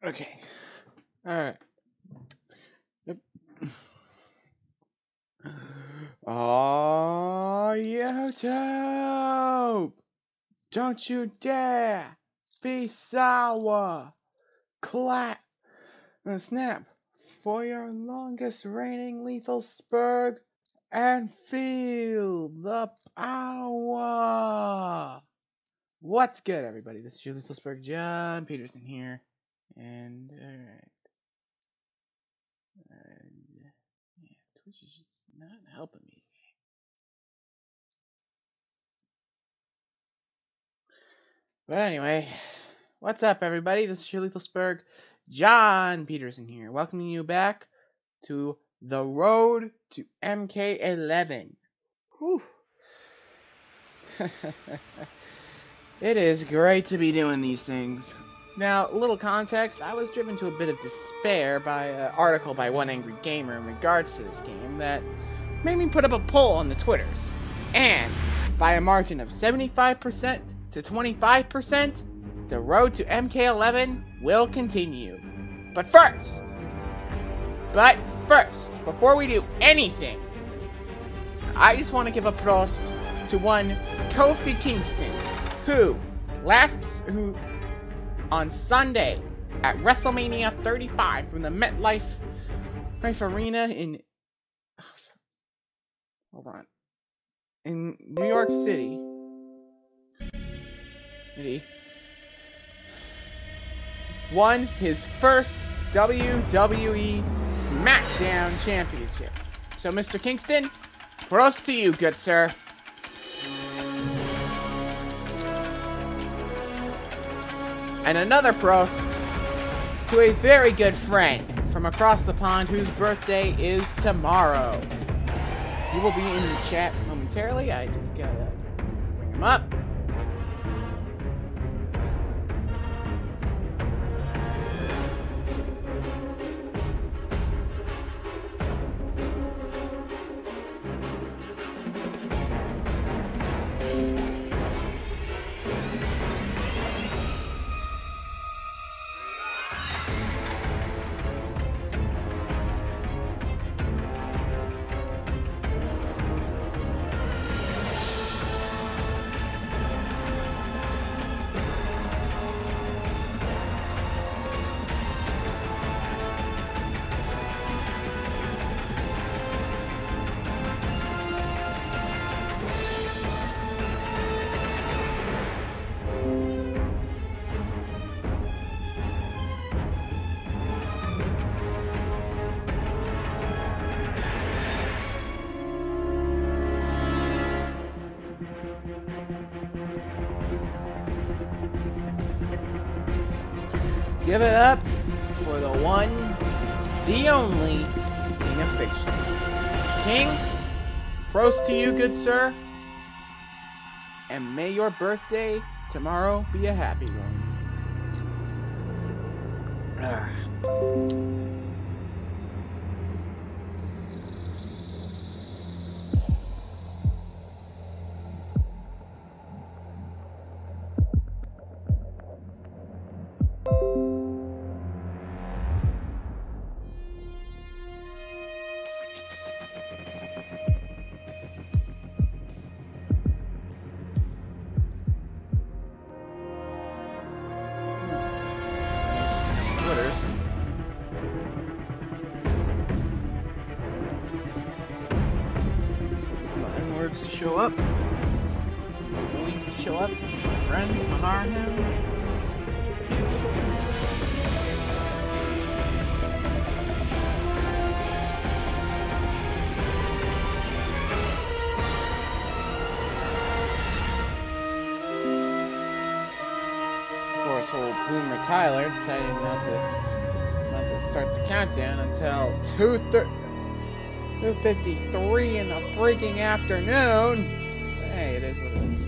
Okay. Alright. Yep. Oh, YouTube! Don't you dare be sour! Snap for your longest reigning lethal spurg and feel the power! What's good, everybody? This is your lethal spurg, John Peterson here. And, alright. Yeah, Twitch is just not helping me. But anyway, what's up, everybody? This is your lethal spurg, John Peterson here, welcoming you back to the road to MK11. Whew. It is great to be doing these things. Now, a little context, I was driven to a bit of despair by an article by One Angry Gamer in regards to this game that made me put up a poll on the Twitters. And, by a margin of 75% to 25%, the road to MK11 will continue. But first, before we do anything, I just want to give a prost to one Kofi Kingston, who on Sunday at WrestleMania 35 from the MetLife Arena in New York City. He won his first WWE SmackDown Championship. So, Mr. Kingston, prost to you, good sir. And another prost to a very good friend from across the pond whose birthday is tomorrow. He will be in the chat momentarily. I just gotta bring him up. Give it up for the one, the only King of Fiction. King, prost to you, good sir. And may your birthday tomorrow be a happy one. To show up, boys to show up, my friends, my hardhounds. Of course, old Boomer Tyler decided not to start the countdown until 2:53 in the freaking afternoon. Hey, it is what it is.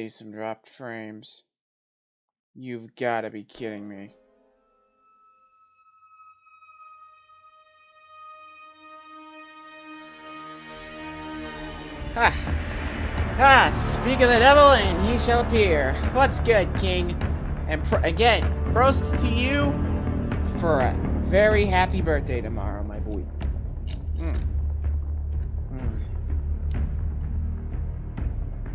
Already some dropped frames. You've got to be kidding me. Ha! Speak of the devil, and he shall appear. What's good, King? And again, prost to you for a very happy birthday tomorrow, my boy.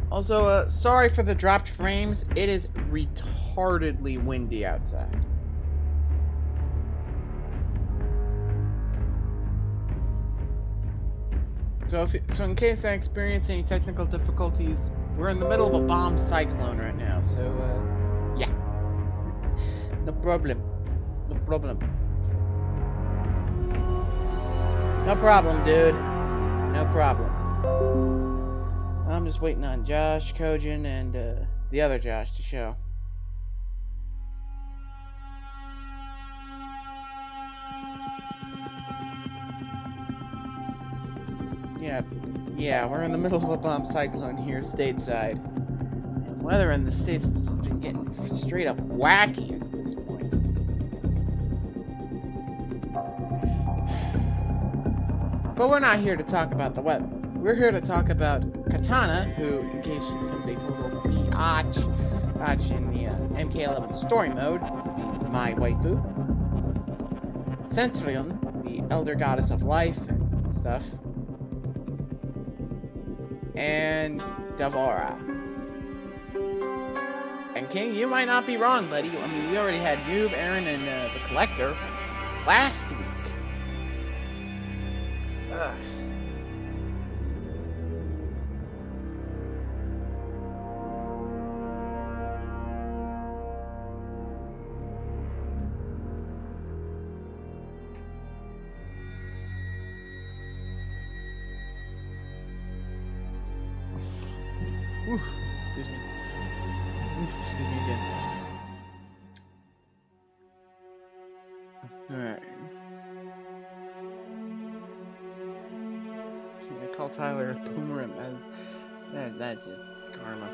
Also, sorry for the dropped frames. It is retardedly windy outside. So in case I experience any technical difficulties, we're in the middle of a bomb cyclone right now, so, yeah. No problem. No problem. No problem, dude. No problem. I'm just waiting on Josh, Kojin, and, the other Josh to show. Yeah, we're in the middle of a bomb cyclone here stateside. And weather in the States has just been getting straight up wacky at this point. But we're not here to talk about the weather. We're here to talk about Katana, who, in case she becomes a total biatch in the MK11 story mode, would be my waifu. Centurion, the elder goddess of life and stuff. And Devora. And King, you might not be wrong, buddy. I mean, we already had Noob, Aaron, and the Collector last week. Ugh. Excuse me. Excuse me again. Alright. I call Tyler a boomer as that's just karma.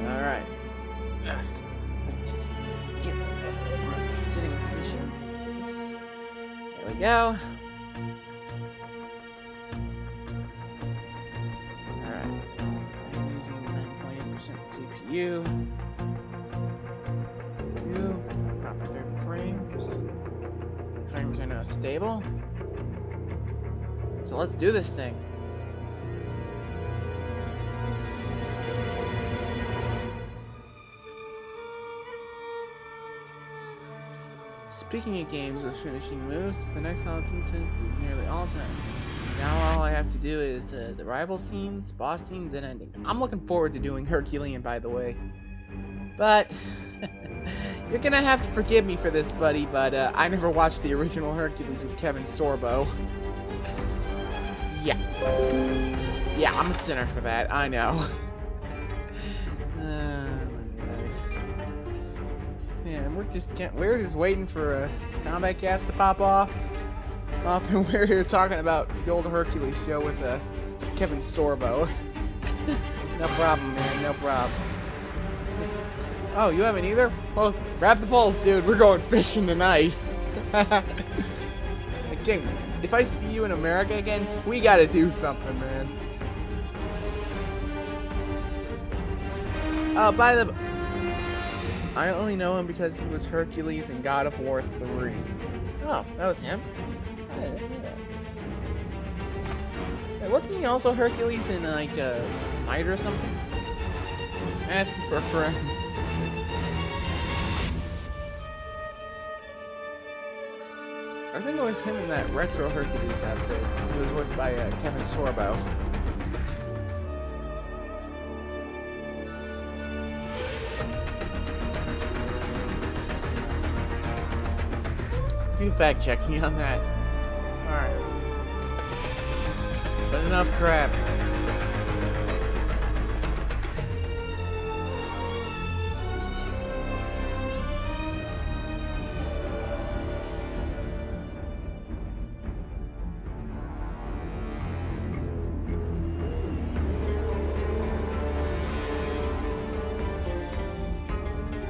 Alright. Just get the sitting position. There we go. Alright. I'm using 9.8% CPU. Proper 30 frames. Frames are now stable. So let's do this thing. Speaking of games with finishing moves, the next Halloween sense is nearly all done. Now all I have to do is the rival scenes, boss scenes, and ending. I'm looking forward to doing Herculean, by the way. But you're gonna have to forgive me for this, buddy, but I never watched the original Hercules with Kevin Sorbo. Yeah, I'm a sinner for that, I know. We're just waiting for a Kombat Kast to pop off. And we're here talking about the old Hercules show with Kevin Sorbo. No problem, man. No problem. Oh, you haven't either? Well, grab the poles, dude. We're going fishing tonight. Again, if I see you in America again, we gotta do something, man. By the... I only know him because he was Hercules in God of War 3. Oh, that was him? Hey, wasn't he also Hercules in, like, Smite or something? Asking for a friend. I think it was him in that retro Hercules outfit. He was voiced by Kevin Sorbo. Do fact check me on that. Alright. But enough crap.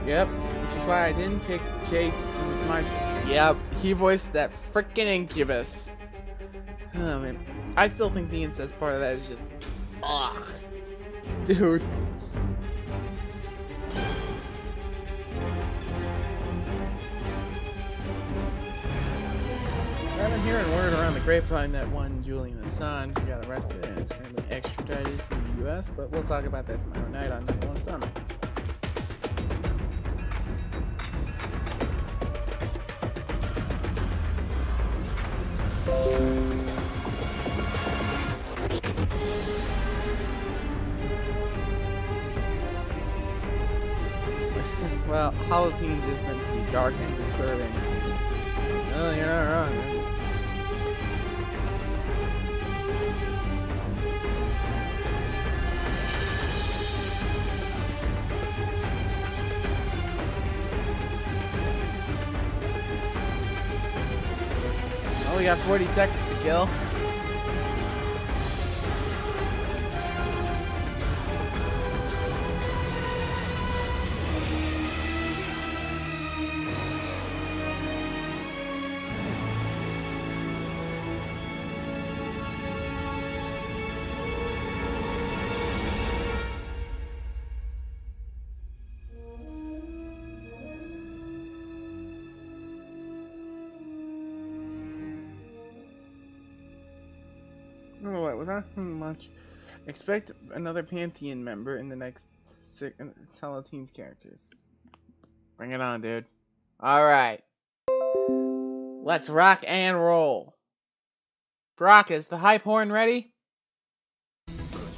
Yep, which is why I didn't pick Jade with my... Yep, he voiced that frickin' incubus. Oh man, I still think the incest part of that is just... Ugh. Dude. I've been hearing word around the grapevine that one Julian Assange got arrested and is currently extradited to the US, but we'll talk about that tomorrow night on Nephil and Summit. Well, Holoteens is meant to be dark and disturbing. Well, you're not wrong, man. Oh, we got 40 seconds to kill. Oh, wait, was that much? Expect another Pantheon member in the next Holoteens characters. Bring it on, dude. Alright. Let's rock and roll. Brock, is the hype horn ready?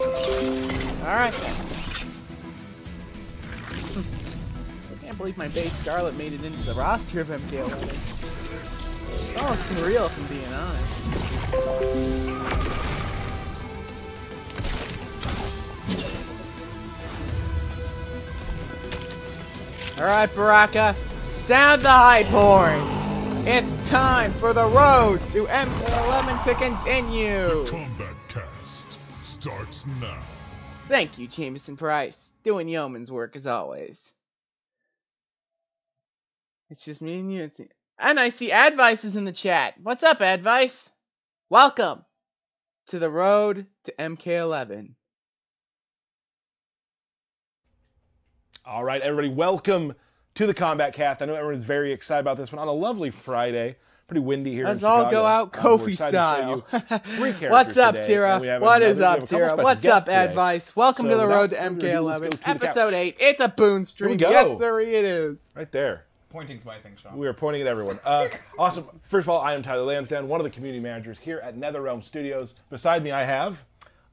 Alright then. Still can't believe my base Scarlet made it into the roster of MK11. It's almost surreal, if I'm being honest. Alright, Baraka, sound the hype horn! It's time for the road to MK11 to continue! The Kombat Kast starts now. Thank you, Jameson Price. Doing yeoman's work as always. It's just me and you. And I see Advice is in the chat. What's up, Advice? Welcome to the road to MK11. All right, everybody, welcome to the Kombat Cast. I know everyone's very excited about this one on a lovely Friday. Pretty windy here Let's in all Chicago. go out Kofi style. What's up, today, Tira? What is up, Tira? What's up, Advice? Welcome to the road to MK11, episode 8. It's a Boon stream. Yes, sir, it is. Right there. Pointing's my thing, Sean. We are pointing at everyone. Awesome. First of all, I am Tyler Lansdowne, one of the community managers here at NetherRealm Studios. Beside me, I have...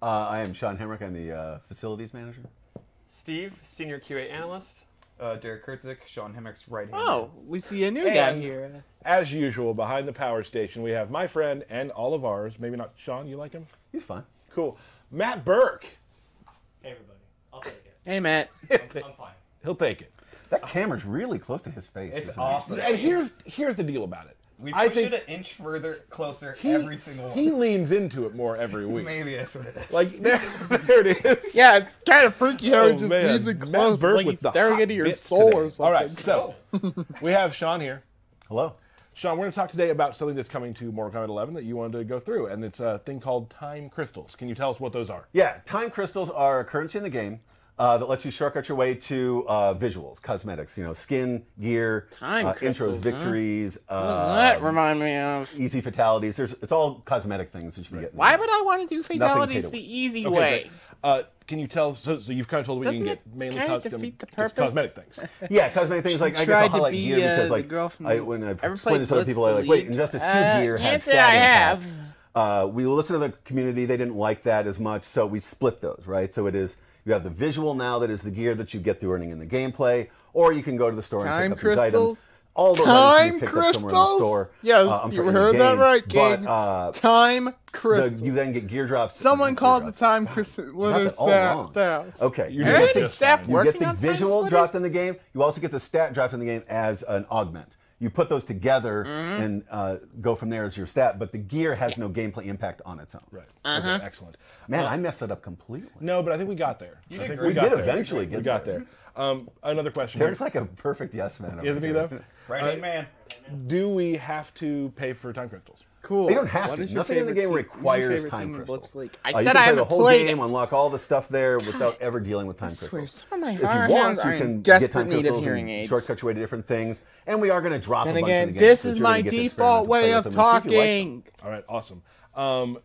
I am Sean Hemrick. I'm the facilities manager. Steve, senior QA analyst. Derek Kurtzik, Sean Hemrick's right hand. Oh, we see a new guy here. As usual, behind the power station, we have my friend and all of ours. Maybe not Sean, you like him? He's fine. Cool. Matt Burke. Hey, everybody. I'll take it. Hey, Matt. I'm fine. He'll take it. That camera's really close to his face. It's isn't awesome. And here's the deal about it. We I push think it an inch further, closer every single one. He leans into it more every week. Maybe that's what it is. Like, there it is. Yeah, it's kind of freaky how he just man. leads it Matt close, Burke like with he's the staring hot into your bits soul today. or something. All right, so we have Sean here. Hello. Sean, we're going to talk today about something that's coming to Mortal Kombat 11 that you wanted to go through, and it's a thing called time crystals. Can you tell us what those are? Yeah, time crystals are a currency in the game that lets you shortcut your way to visuals, cosmetics, skin, gear, intros, victories. What does that remind me of? Easy fatalities. It's all cosmetic things that you can get. Why would I want to do fatalities the easy way? Can you tell? So you've kind of told me you can get mainly defeat the purpose? cosmetic things. Yeah, cosmetic things. Like I guess I'll highlight gear because when I've explained this to other people, they're like, "Wait, Injustice 2 gear has stat impact." We listen to the community; they didn't like that as much, so we split those. Right, so it is. You have the visual now that is the gear that you get through earning in the gameplay, or you can go to the store and pick up these items. All those items can be picked up somewhere in the store. Yes, you heard that right, King. Time crystals. You then get gear drops. Someone called the time crystal. What is that? Okay. You get the visual dropped in the game. You also get the stat dropped in the game as an augment. You put those together and go from there as your stat, but the gear has no gameplay impact on its own. Right. Okay, excellent. Man, I messed it up completely. No, but I think we got there. You did think great. we got did there. eventually We get got there. Another question. Derek's like a perfect yes man. over Isn't he, here. though? Right, man. Do we have to pay for time crystals? Cool. You don't have What to. is your Nothing in the favorite game team- requires what's your favorite time team in crystals. Blitzleague? I You said can I play the haven't whole played game, it. unlock all the stuff there without ever dealing with time I swear, crystals. some of my If you hard want, hands you are can in get desperate time need of crystals hearing and aids. shortcut your way to different things. And we are going to drop Then a bunch in again, the game. this so is you're gonna my get to default experiment and way play of with them and see if you like them. talking. All right, awesome.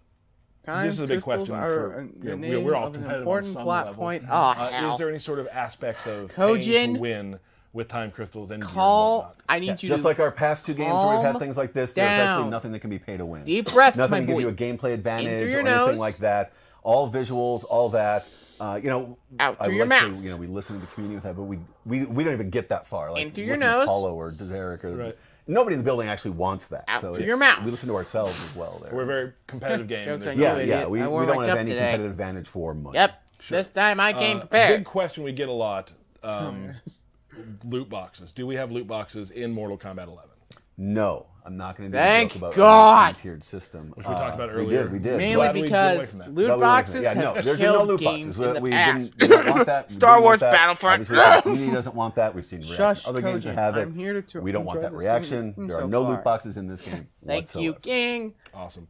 Time This is a big crystals question are for the we're name all of an competitive on important some plot level. point. Oh, hell. Is there any sort of aspects of paying Kojin, to win with time crystals and gear and Call. whatnot? I need you Just to like our past two games where we've had calm things like this, there's actually down. nothing that can be pay to win. Deep breaths, Nothing my to give boy. you a gameplay advantage through or your anything nose. like that. All visuals, all that. You know, Out I through your like to, mouth. you know, we listen to the community with that, but we don't even get that far. Like In through your listen to nose. Paulo or Derek or Right. nobody in the building actually wants that. Out so through it's- your mouth. We listen to ourselves as well. There. We're a very competitive game. Jokes and on there's- you, yeah, idiot. we I wore don't my have cup any today. competitive advantage for money. Yep. This time I came A prepared. big question we get a lot: loot boxes. Do we have loot boxes in Mortal Kombat 11? No, I'm not going to do Thank a joke about God. a tiered system. Which we talked about earlier. We did. Mainly Glad we got away because from that. loot Glad we boxes went from that. have there's killed no loot games boxes. in the We past. don't want that. We Star didn't want Wars that. Battlefront. Obviously, the community doesn't want that. We've seen Shush, other games that Kojin. have it. I'm here to We don't want enjoy that the reaction. scene There are so no far. loot boxes in this game Thank whatsoever. you, King. Awesome.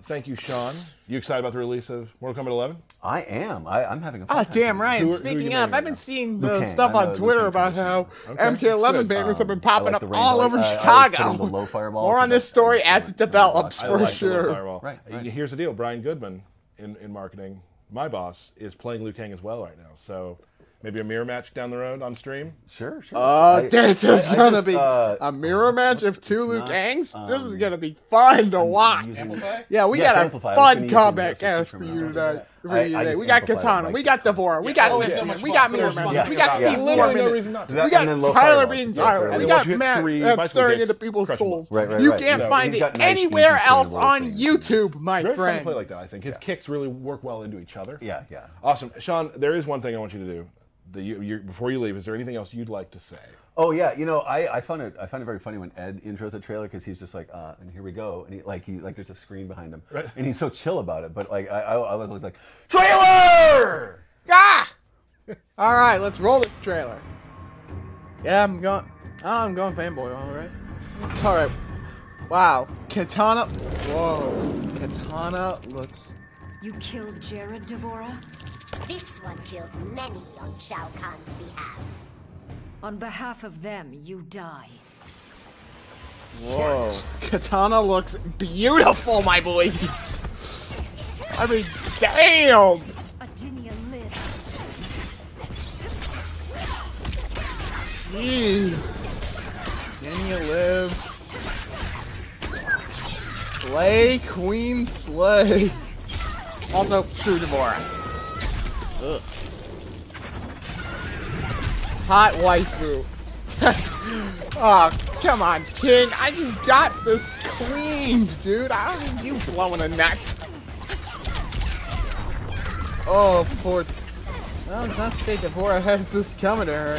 Thank you, Sean. You excited about the release of Mortal Kombat 11? I am. I'm having a fun Oh, time. damn right. Who And are you speaking naming of, right I've been now? seeing Liu the Kang. stuff I'm on a Liu Twitter Kang about traditionalist. how Okay, that's MK11 good. banners have been I popping like up the all rainbow. over I always put in Chicago. the low fireball More on because this story I as it develops, I for like the sure. low firewall. Right. Here's the deal. Brian Goodman in marketing, my boss, is playing Liu Kang as well right now. So maybe a mirror match down the road on stream. Sure. This is I gonna just, be a mirror match of it's two Liu not, Kangs. This is gonna be fun to watch. Amplify? Yeah, we Yes, got a Amplify. I was fun gonna use combat the cast for system you now. today. I just We got amplified Katana, like we got the Devora, we Yeah, got oh, Luke, it's so much we fun. got So Mirror much fun. Match, we got Yeah. Steve Yeah. Littleman, No reason not to. we And got then low Tyler fireballs. being Yeah, Tyler, and we then got once you hit Matt three that's bicycle staring kicks, into people's crush 'em souls. Right. You right. can't So find he's it got nice, anywhere easy, else tunable on things. YouTube, my Very fun to friend. play like that, I think. His kicks really work well into each other. Yeah. Awesome. Sean, there is one thing I want you to do. Before you leave, is there anything else you'd like to say? Oh yeah, you know, I find it very funny when Ed intros the trailer because he's just like, and here we go, and he there's a screen behind him, Right. and he's so chill about it. But like I would look like trailer. Ah! All right, let's roll this trailer. Yeah, I'm going fanboy. All right. Wow, Katana. Whoa, Katana looks. You killed Jared, Devora? This one killed many on Shao Kahn's behalf. On behalf of them, you die. Whoa, Katana looks beautiful, my boys. I mean, damn. Adinia lives. Jeez. Can you live? Slay, Queen, slay. Also, screw Devora. Ugh. Hot waifu. Oh, come on, King. I just got this cleaned, dude. I don't need you blowing a nut. Oh, poor. Well, it's not to say Devora has this coming to her.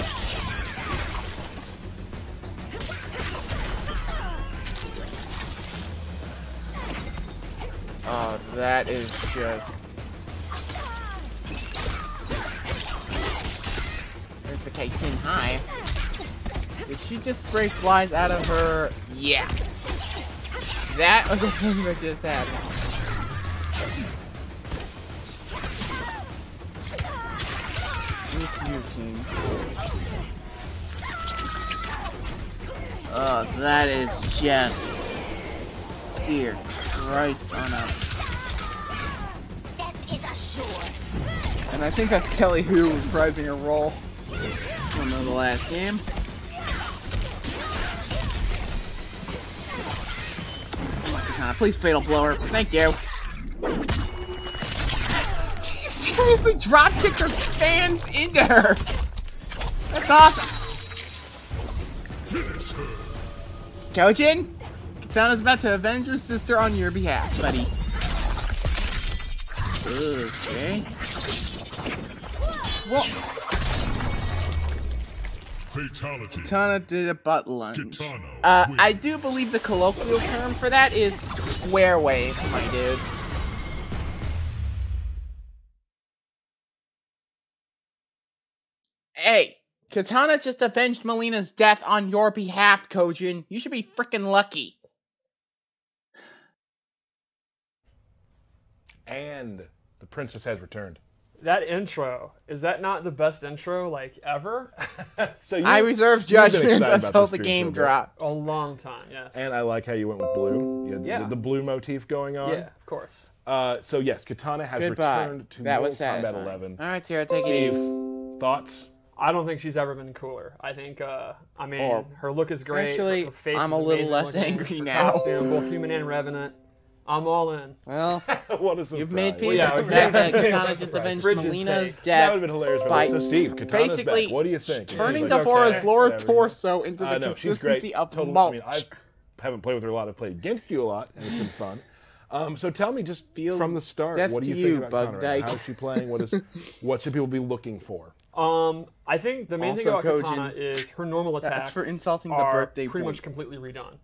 Oh, that is just... There's the K-10 high. Did she just spray flies out of her? Yeah. That was the thing that just happened. If you, King. Oh, that is just... Dear Christ on a... Death is assured. And I think that's Kelly Hu reprising her role from the last game. Come on, Katana, please fatal blower. Thank you. She seriously drop kicked her fans into her. That's awesome. Kojin, Katana's about to avenge her sister on your behalf, buddy. Okay. Well, Fatality. Katana did a butt lunge. Katana I do believe the colloquial term for that is square wave, my dude. Hey, Katana just avenged Melina's death on your behalf, Kojin. You should be frickin' lucky. And the princess has returned. That intro, is that not the best intro, like, ever? So I reserve judgments until the game drops. A long time, yes. And I like how you went with blue. You had the blue motif going on. Yeah, of course. So yes, Katana has returned to Mortal Kombat 11. All right, Tara, take it easy. Thoughts? I don't think she's ever been cooler. I think, I mean, her look is great. Actually, her face I'm a is little less looking. angry Her now. Costume, both human and revenant. I'm all in. Well, what a surprise. You've made peace with the fact that Katana just avenged Melina's death. That would have been hilarious. By so Steve, Katana's basically back. What do you think? turning Like, Devora's lower whatever. torso into the She's consistency great. of Totally. mulch. I mean, I haven't played with her a lot. I've played against you a lot, and it's been fun. So tell me, just from the start, what do you think about Katana? Dyke. How's she playing? What should people be looking for? I think the main thing about Katana is her normal attacks for insulting the are birthday pretty boy. much completely redone.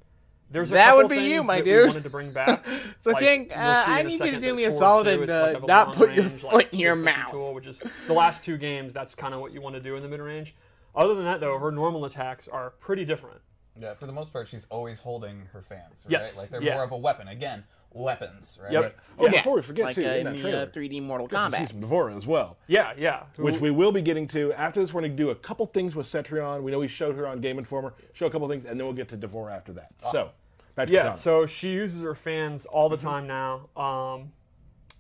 There's a that couple would be things you, my that dude. We wanted to bring back. So, like, King, I need you to do me a solid and not put your foot in your mouth. Tool, which is the last two games. That's kind of what you want to do in the mid range. Other than that, though, her normal attacks are pretty different. Yeah, for the most part, she's always holding her fans. Right? Yes, Like they're more of a weapon. Again, weapons, right? Yep. Oh, before we forget, like too, in in that the trailer, 3D Mortal Kombat. Kombat. Some Devora as well. Yeah. Which we will be getting to. After this, we're going to do a couple things with Cetrion. We know we showed her on Game Informer. Show a couple things, and then we'll get to Devora after that. Awesome. So, back to Katana. So she uses her fans all the time now.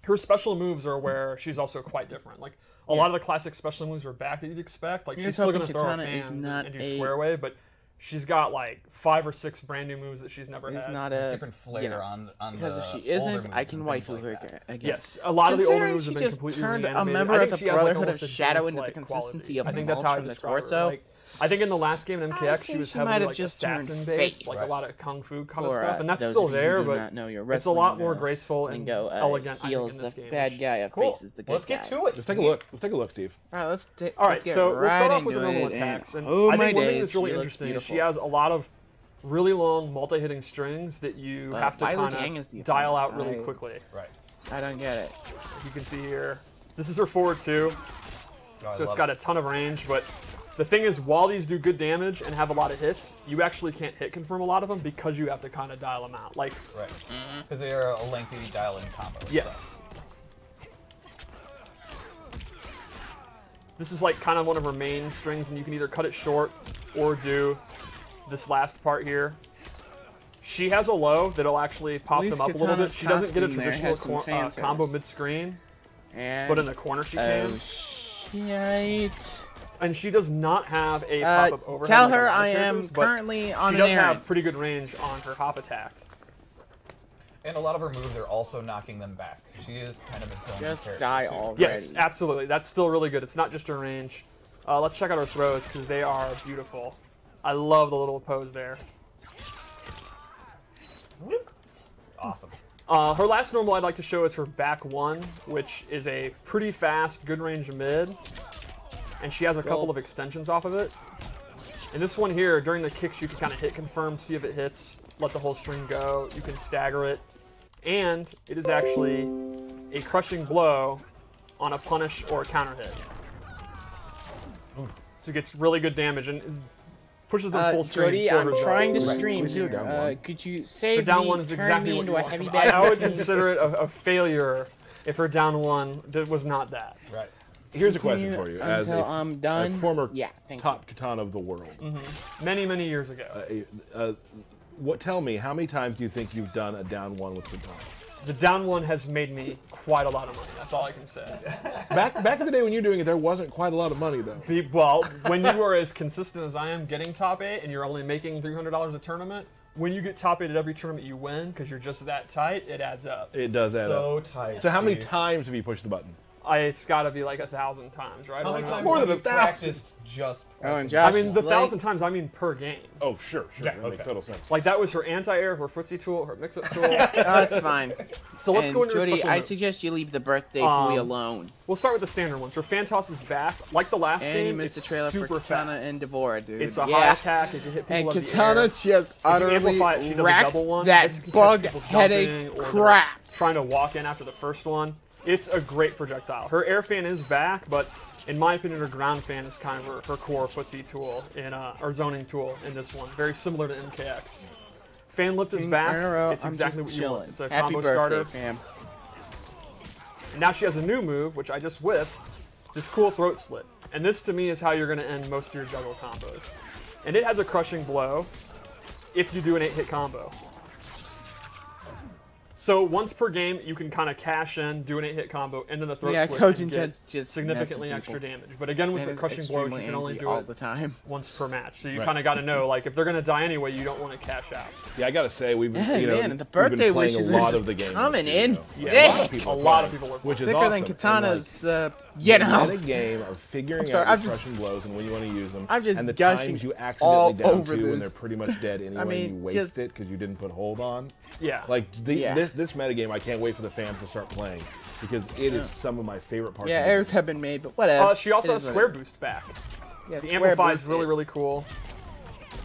Her special moves are where she's also quite different. Like, a lot of the classic special moves are back that you'd expect. Like, she's still going to throw her fans and do square wave, but she's got like 5 or 6 brand new moves that she's never had. Not a different flair on because the if she isn't, I can waifu waifu her again. Yes, a lot of the older moves she have been just completely turned a reanimated. member I of think the she has, like, Brotherhood of almost a Shadow into the dance-like consistency quality. of I think that's mulch how I from the describe her. torso. Like, I think in the last game in MKX, she was she might heavily have like just turned assassin-based, face. like a lot of kung fu kind of For, stuff, and that's those still of you who there, do but not know your it's a lot more wrestling, graceful and elegant. I think, heals in this the game. bad guy and faces the good Let's guy. get to it. Let's take a look. Let's take a look, Steve. All right, let's get So we'll start right off with the into normal it, attacks, and oh I my think one thing days, that's really she looks interesting is beautiful. she has a lot of really long multi-hitting strings that you have to kind of dial out really quickly. Right. I don't get it. As you can see here, this is her forward two, so it's got a ton of range, but the thing is, while these do good damage and have a lot of hits, you actually can't hit confirm a lot of them because you have to kind of dial them out. Like, right, because they are a lengthy dial-in combo. Yes. This is like kind of one of her main strings, and you can either cut it short or do this last part here. She has a low that'll actually pop them up a little bit. She doesn't get a traditional combo mid-screen, but in the corner she can. Shit. And she does not have a pop-up overhead. Tell like her a lot I of am characters, currently on she an does errand. have pretty good range on her hop attack. And a lot of her moves are also knocking them back. She is kind of a zone Just character, die too. already. Yes, absolutely. That's still really good. It's not just her range. Let's check out her throws because they are beautiful. I love the little pose there. Awesome. Her last normal I'd like to show is her back one, which is a pretty fast, good range mid. And she has a couple of extensions off of it. And this one here, during the kicks, you can kind of hit confirm, see if it hits, let the whole string go. You can stagger it. And it is actually a crushing blow on a punish or a counter hit. So it gets really good damage and pushes them full screen. Jody, I'm trying to stream here. Could you save the down me, one is turn exactly me what into you a want. heavy bag? I would consider it a failure if her down one was not that. Right. Here's a question for you. As Until I'm done. a former thank top katana of the world. Many, many years ago. Tell me, how many times do you think you've done a down one with katana? The down one has made me quite a lot of money. That's all I can say. Back in the day when you were doing it, there wasn't quite a lot of money, though. Well, when you are as consistent as I am getting top 8 and you're only making $300 a tournament, when you get top 8 at every tournament you win because you're just that tight, it adds up. It does add up. So tight. So how many times have you pushed the button? It's got to be like 1,000 times, right? How many times More have than you 1,000? practiced just and pressing? Josh I mean, is the late. 1,000 times, I mean per game. Oh, sure. Yeah, That makes total sense. Like, that was her anti-air, her footsie tool, her mix-up tool. That's fine. So let's And go into her Jody, special I moves. suggest you leave the birthday boy alone. We'll start with the standard ones. Her fan toss is back. Like the last And game, you missed the it's trailer for super Katana fast. and Devora, dude. It's a high attack. It can hit people And up the Katana air. just utterly amplify it, she does a wrecked double one. that Basically bug catch people headaches jumping or they're crap. Trying to walk in after the first one. It's a great projectile. Her air fan is back, but in my opinion, her ground fan is kind of her core footsie tool or zoning tool in this one. Very similar to MKX. Fan lift is back. It's exactly what you want. It's a Happy combo birthday, starter. fam. And now she has a new move, which I just whipped. This cool throat slit. And this, to me, is how you're going to end most of your juggle combos. And it has a crushing blow if you do an 8-hit combo. So once per game, you can kind of cash in, do an 8-hit combo into the throat Yeah, slit Kojin and says get just significantly messing extra people. damage. But again, with And the is crushing blows, you extremely can only angry do all it the time. once per match. So you kind of got to know, like, if they're going to die anyway, you don't want to cash out. Yeah, I gotta say we've Yeah, you know, man, the we've been birthday playing wishes a are lot just of the games coming this year, in. though. Yeah. A lot of people are which is Thicker awesome. than Katana's, And, you like, know. the game of figuring sorry, out I'm your just- crushing blows and when you want to use them, I'm just and the gushing times you all accidentally down over to when this. they're pretty much dead anyway, mean, you waste just- it because you didn't put hold on. Yeah. Like Yeah. this metagame, I can't wait for the fans to start playing because it is some of my favorite parts. Yeah, of the errors game. have been made, but whatever. She also It has is what square it is. boost back. Yeah, The square amplify is boost really, it. really cool.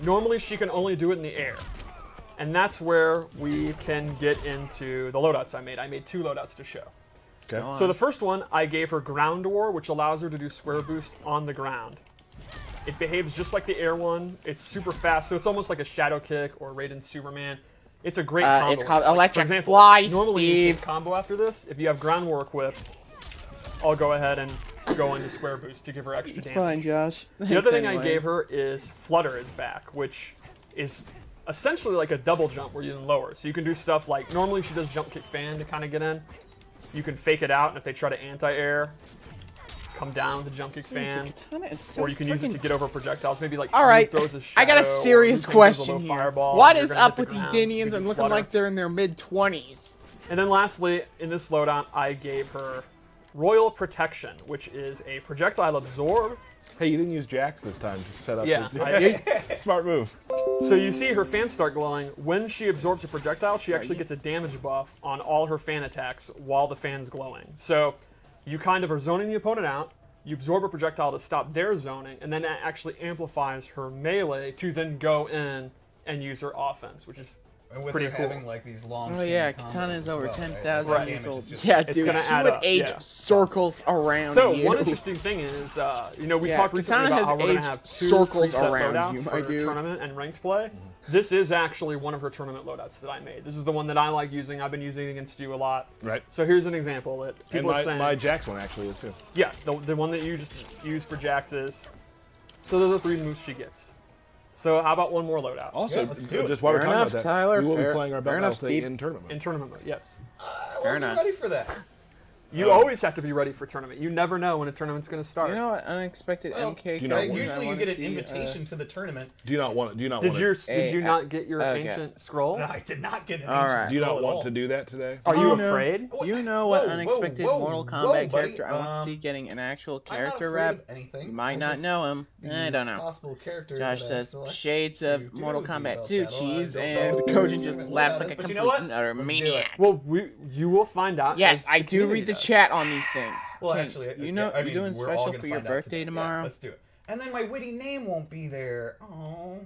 Normally, she can only do it in the air. And that's where we can get into the loadouts I made. I made 2 loadouts to show. Okay. So the first one, I gave her Ground War, which allows her to do square boost on the ground. It behaves just like the air one. It's super fast, so it's almost like a Shadow Kick or Raiden Superman. It's a great combo. It's called Like, Electric for example, Fly, normally you Steve. can combo after this. If you have Ground War equipped, I'll go ahead and go into square boost to give her extra It's damage. fine, Josh. The other thing I gave her is Flutter is back, which is essentially like a double jump where you can lower. So you can do stuff like, normally she does jump kick fan to kind of get in. You can fake it out, and if they try to anti-air, come down with the jump kick fan. Katana is so Or you can use it to get over projectiles. Maybe like All right, Luke throws a I got a shadow, or serious Luke throws a low question here. fireball, What and is you're gonna up hit with the the ground. Dinians You and can looking flutter. like they're in their mid-20s? And then lastly, in this loadout, I gave her Royal Protection, which is a projectile absorb. Hey, you didn't use Jax this time to set up. Yeah. Smart move. So you see her fans start glowing. When she absorbs a projectile, she actually gets a damage buff on all her fan attacks while the fan's glowing. So you kind of are zoning the opponent out, you absorb a projectile to stop their zoning, and then that actually amplifies her melee to then go in and use her offense, which is And with pretty her cool. having like these long. Oh yeah, chain combos Katana is as over well, 10,000 right? years Damage old. is just- Yeah, It's dude, gonna she add would up, age yeah. circles around So you. one interesting thing is, we Yeah, talked recently Katana about has how we're going to aged have 2 circles preset around loadouts you, for my dude. tournament and ranked play. This is actually one of her tournament loadouts that I made. This is the one that I like using. I've been using it against you a lot. Right. So here's an example that And people are saying. my Jax one actually is too. Yeah, the one that you just used for Jax is. So those are 3 moves she gets. So how about one more loadout? Also, Yeah, let's do it. just while we're Fair talking enough, about that, Tyler, we will fair- be playing our fair Battle enough, thing Steve. in tournament. In tournament mode, yes. I Fair wasn't enough. ready for that. You always have to be ready for tournament. You never know when a tournament's going to start. You know what? Unexpected Well, MK. you know, Kojin, I usually you wanna get an see, invitation to the tournament. Do you not want? Do you not did want? did you not get your okay. ancient scroll? No, I did not get an All right. Do you not scroll at want all. to do that today? Are you Oh, no. afraid? You know what Whoa, unexpected whoa, Mortal whoa, Kombat buddy. character I want to see getting an actual character I'm not afraid rep? of anything. You might I'm not just know him. the I don't know. Possible character Josh that I says select shades to of do Mortal the Kombat battle. 2 I cheese, don't and know. Kojin just But laughs like a you know complete what? and utter Let's do maniac. it. Well, you will find out. Yes, as I the do community read the does. chat on these things. Well, Okay, actually, you know, I you're mean, doing we're all special gonna for your find out birthday today. tomorrow. Yeah, let's do it. And then my witty name won't be there. Oh,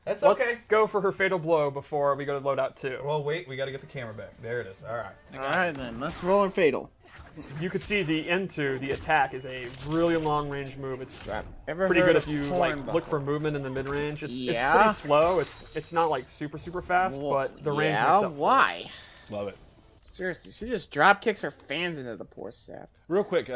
that's Let's okay. go for her fatal blow before we go to loadout 2. Well, wait, we got to get the camera back. There it is. All right. All right then, let's roll in Fatal. You could see the attack is a really long range move. It's Ever pretty heard good of if you horn look for buckle? movement in the mid range. It's Yeah. pretty slow. It's not like super fast, but the range Yeah, makes up for it. why? Love it. Seriously, she just drop kicks her fans into the poor sap. Real quick,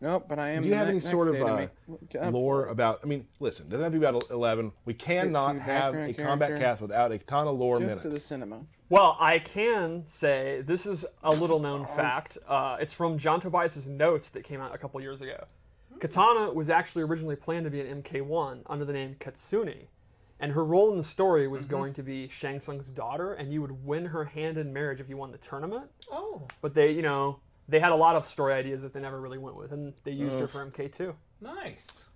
Nope, but I am. do you the have any next sort day of to make- lore about? I mean, listen, doesn't have to be about 11. We cannot to have a background combat character. cast without a ton of lore just minute. to the cinema. Well, I can say this is a little known fact. It's from John Tobias's notes that came out a couple years ago. Katana was actually originally planned to be an MK1 under the name Katsune, and her role in the story was going to be Shang Tsung's daughter, and you would win her hand in marriage if you won the tournament. Oh. But they, they had a lot of story ideas that they never really went with, and they used her for MK2. Nice.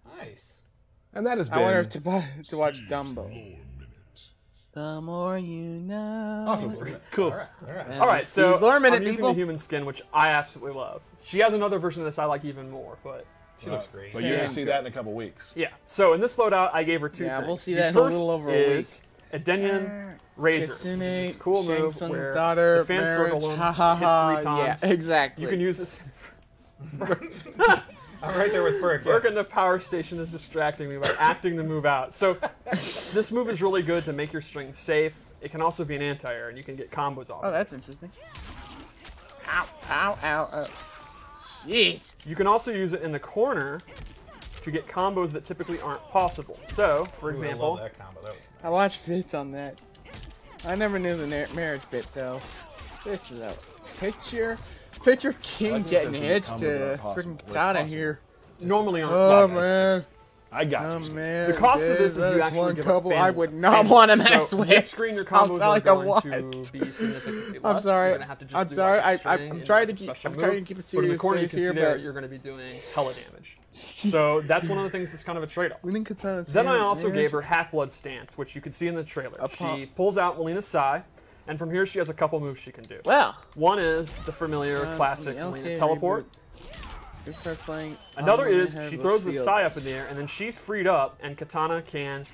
And that has been... I want her to watch Dumbo. The more you know. Awesome. Cool. All right, so I'm using the human skin, which I absolutely love. She has another version of this I like even more, but... She looks great. But you're going to see that in a couple weeks. Yeah. So in this loadout, I gave her 2 things. Yeah, we'll see that in a little over a week. Edenian Razor. Kitsune, which is a cool move where daughter, the fan marriage, circle ha ha ha. hits 3 times. Yeah, exactly. You can use this. I'm right there with Burke. Burke in the power station is distracting me by acting the move out. So this move is really good to make your string safe. It can also be an anti-air, and you can get combos off. Oh, that's interesting. Ow, ow, ow, ow. Jeez. You can also use it in the corner to get combos that typically aren't possible. So, for example... I love that combo. That was nice. I watched bits on that. I never knew the marriage bit, though. Seriously, though. Picture King getting hits to freaking Katana here. Normally aren't possible. Man. I got you. Oh, man. The cost of this is you actually one give couple up I would not want to mess with. Mid-screen, your combos are going to be significantly less. I'm sorry. You're gonna have to just I'm do sorry. like a I'm trying to keep. I'm trying to keep a serious face here, but you're going to be doing hella damage. So that's one of the things that's kind of a trade-off. Winning Katana. Then I also gave her Half-Blood Stance, which you can see in the trailer. She pulls out Melina's Sai, and from here she has a couple moves she can do. Wow. One is the familiar classic Melina Teleport. Another is she throws the Sai up in the air, and then she's freed up, and Katana can